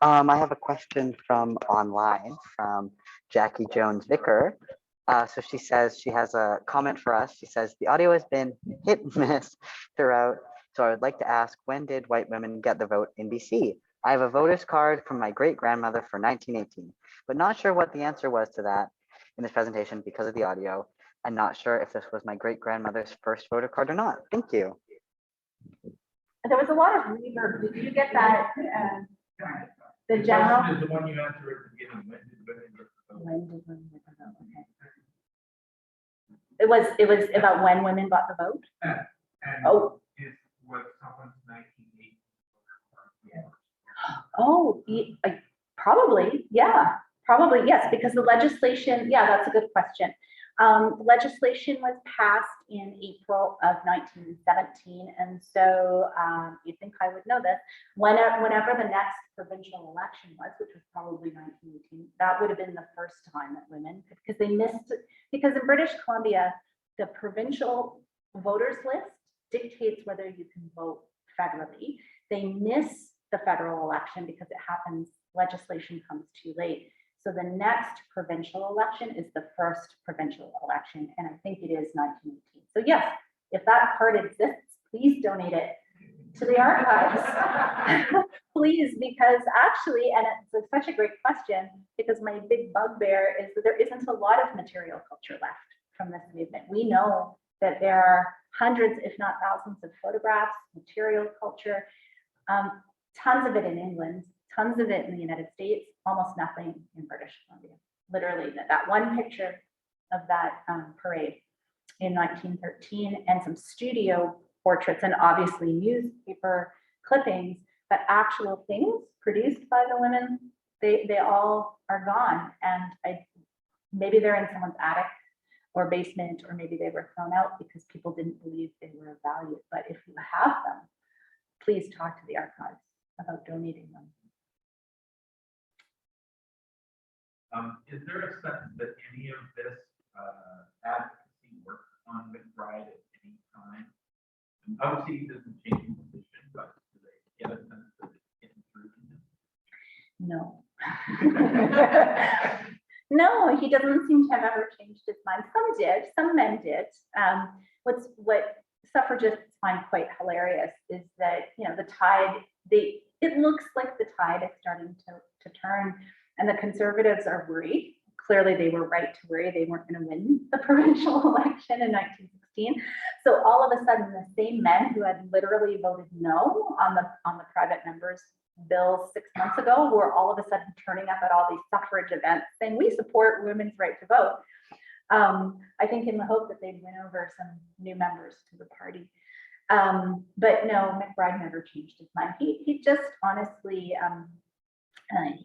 I have a question from online from Jackie Jones Vicker. So she says she has a comment for us. She says the audio has been hit and miss throughout. So I would like to ask, when did white women get the vote in BC? I have a voter's card from my great grandmother for 1918, but not sure what the answer was to that in this presentation because of the audio. I'm not sure if this was my great grandmother's first voter card or not. Thank you. There was a lot of reverb. Did you get that? The general. question is the one you answered at the beginning. When did women get the vote? When did women get the vote? Okay. It was about when women got the vote. And Oh. was someone's 1980? Oh, probably, yeah, probably, yes, because the legislation, yeah, that's a good question. Legislation was passed in April of 1917, and so you'd think I would know this. Whenever the next provincial election was, which was probably 1918, that would have been the first time that women, because they missed, because in British Columbia, the provincial voters list dictates whether you can vote federally. They miss the federal election because it happens, legislation comes too late. So the next provincial election is the first provincial election, and I think it is 1918. So yes, if that card exists, please donate it to the archives. Please, because actually, and it's such a great question, because my big bugbear is that there isn't a lot of material culture left from this movement. We know that there are hundreds, if not thousands, of photographs, material culture, tons of it in England, tons of it in the United States, almost nothing in British Columbia. Literally, that one picture of that parade in 1913 and some studio portraits and obviously newspaper clippings, but actual things produced by the women, they all are gone. And maybe they're in someone's attic or basement, or maybe they were thrown out because people didn't believe they were of value. But if you have them, please talk to the archives about donating them. Is there a sense that any of this advocacy works on McBride at any time? And obviously, he doesn't change his position, but do they get a sense that it's getting through to him? No. No, he doesn't seem to have ever changed his mind. Some did, some men did. What suffragists find quite hilarious is that, you know, the tide, it looks like the tide is starting to turn, and the conservatives are worried. Clearly they were right to worry they weren't going to win the provincial election in 1916. So all of a sudden, the same men who had literally voted no on the private members bill 6 months ago were all of a sudden turning up at all these suffrage events saying we support women's right to vote. I think in the hope that they'd win over some new members to the party. But no, McBride never changed his mind. He just honestly,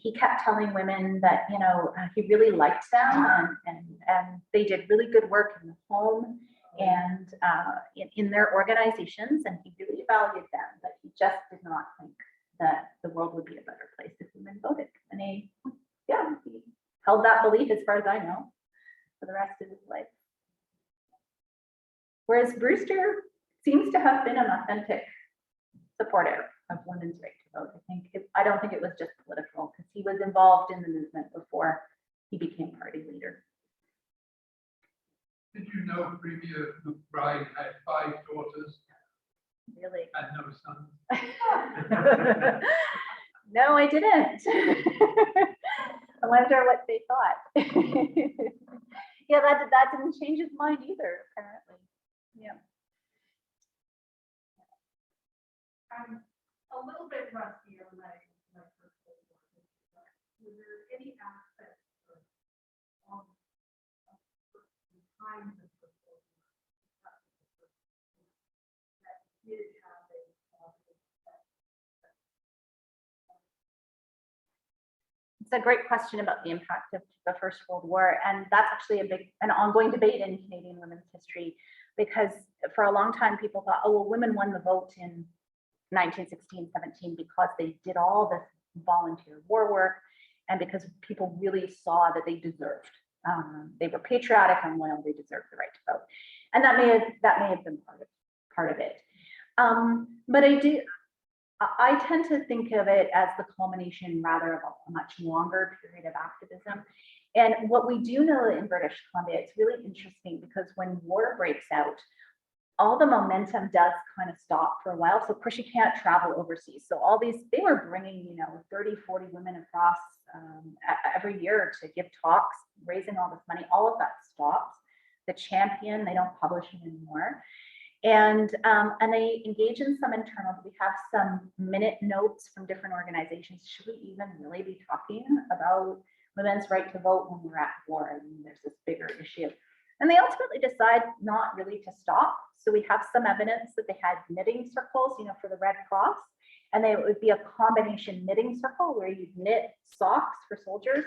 he kept telling women that, you know, he really liked them and they did really good work in the home and in their organizations, and he really valued them, but he just did not think that the world would be a better place if women voted. And he held that belief, as far as I know, for the rest of his life. Whereas Brewster seems to have been an authentic supporter of women's right to vote. I don't think it was just political, because he was involved in the movement before he became party leader. Did you know Premier McBride had 5 daughters Really? and no sons? No, I didn't. I wonder what they thought. Yeah, that didn't change his mind either, apparently. Yeah. A little bit rusty on my first one. Was there any aspects of times of that did have a positive effect? It's a great question about the impact of the First World War, and that's actually an ongoing debate in Canadian women's history, because for a long time people thought, oh, well, women won the vote in 1916-17 because they did all this volunteer war work, and because people really saw that they deserved. They were patriotic and loyal, they deserved the right to vote, and that may have been part of it. But I tend to think of it as the culmination rather of a much longer period of activism. And what we do know in British Columbia, it's really interesting, because when war breaks out, all the momentum does kind of stop for a while. So of course you can't travel overseas. So all these, they were bringing, you know, 30, 40 women across every year to give talks, raising all this money. All of that stops. The Champion, they don't publish it anymore. And they engage in some internal, we have some minute notes from different organizations. Should we even really be talking about women's right to vote when we're at war? I mean, there's this bigger issue. And they ultimately decide not really to stop. So we have some evidence that they had knitting circles, you know, for the Red Cross. And they would be a combination knitting circle where you'd knit socks for soldiers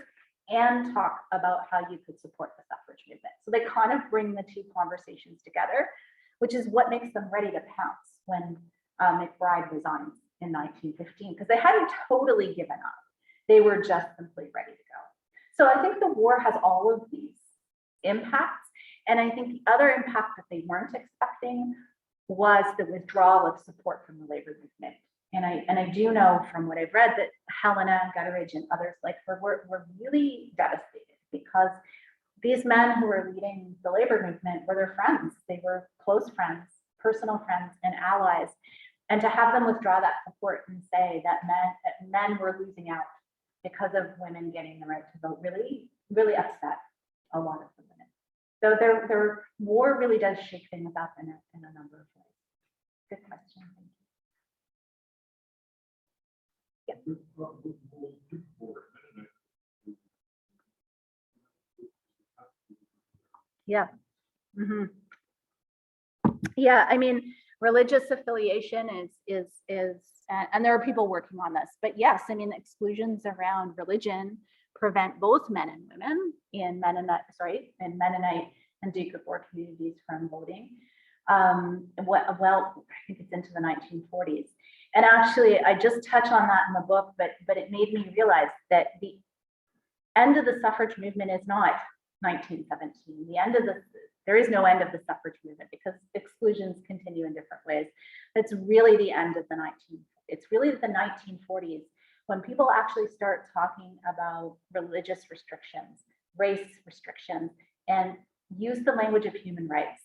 and talk about how you could support the suffrage movement. So they kind of bring the two conversations together, which is what makes them ready to pounce when McBride resigns in 1915, because they hadn't totally given up. They were just simply ready to go. So I think the war has all of these impacts. And I think the other impact that they weren't expecting was the withdrawal of support from the labor movement. And I do know from what I've read that Helena Gutteridge and others like her were really devastated, because these men who were leading the labor movement were their friends. They were close friends, personal friends and allies. And to have them withdraw that support and say that men were losing out because of women getting the right to vote really, really upset a lot of the women. So their war really does shake things up in a number of ways. Good question. Thank you. Yeah. Mm-hmm. Yeah, I mean, religious affiliation is, and there are people working on this, but yes, I mean, exclusions around religion prevent both men and women in Mennonite and Duke of War communities from voting. Well, I think it's into the 1940s. And actually, I just touch on that in the book, but it made me realize that the end of the suffrage movement is not 1917. There is no end of the suffrage movement, because exclusions continue in different ways. It's really the end of it's really the 1940s when people actually start talking about religious restrictions, race restrictions, and use the language of human rights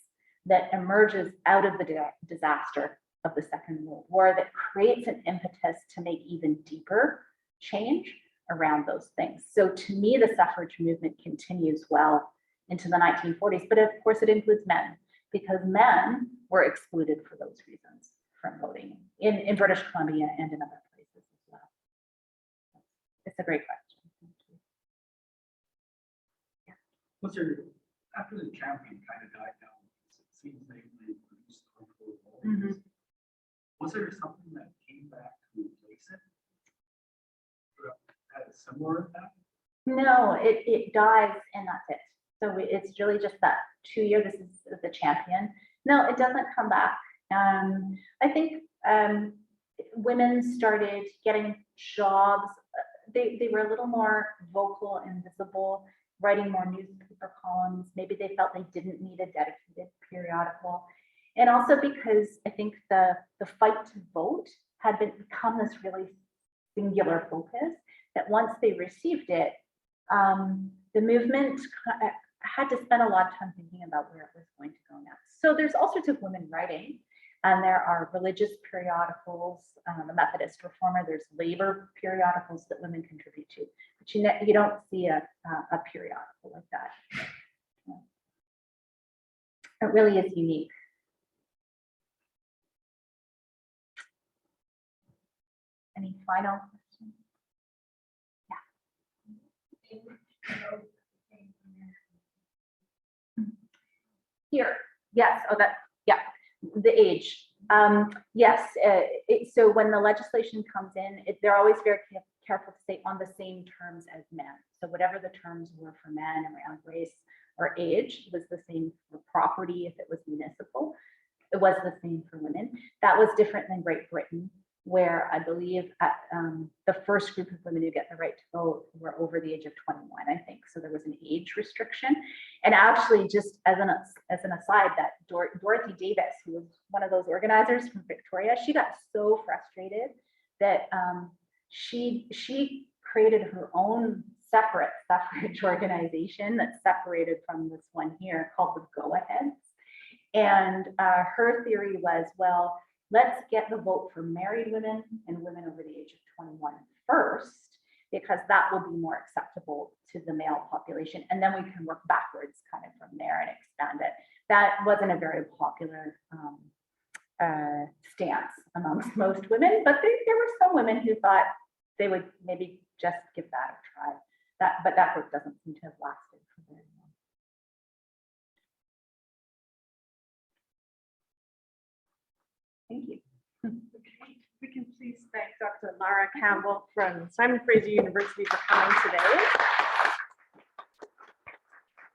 that emerges out of the disaster of the Second World War, that creates an impetus to make even deeper change around those things. So to me, the suffrage movement continues well into the 1940s, but of course it includes men, because men were excluded for those reasons from voting in British Columbia and in other places as well. It's a great question. Thank you. Yeah. Was there, after the champion kind of died down, it seems like they produced Mm-hmm. Was there something that came back to replace it? Had a similar impact? No, it dies and that's it. So it's really just that 2 year, this is the champion. No, it doesn't come back. I think women started getting jobs. They were a little more vocal and visible, writing more newspaper columns. Maybe they felt they didn't need a dedicated periodical. And also because I think the fight to vote had become this really singular focus, that once they received it, the movement had to spend a lot of time thinking about where it was going to go next. So there's all sorts of women writing, and there are religious periodicals, the Methodist Reformer, there's labor periodicals that women contribute to, but you don't see a periodical like that. It really is unique. Any final questions? Here, yes, oh that, yeah, the age. Yes, so when the legislation comes in, they're always very careful to say on the same terms as men. So whatever the terms were for men around race or age was the same for property. If it was municipal, it was the same for women. That was different than Great Britain, where I believe the first group of women who get the right to vote were over the age of 21, I think. So there was an age restriction. And actually, just as an aside, that Dorothy Davis, who was one of those organizers from Victoria, she got so frustrated that she created her own separate suffrage organization that's separated from this one here called the Go-Aheads. And her theory was, well, let's get the vote for married women and women over the age of 21 first, because that will be more acceptable to the male population. And then we can work backwards kind of from there and expand it. That wasn't a very popular stance amongst most women, but there were some women who thought they would maybe just give that a try. But that group doesn't seem to have lasted for very long. Thank you. Okay, we can please thank Dr. Lara Campbell from Simon Fraser University for coming today.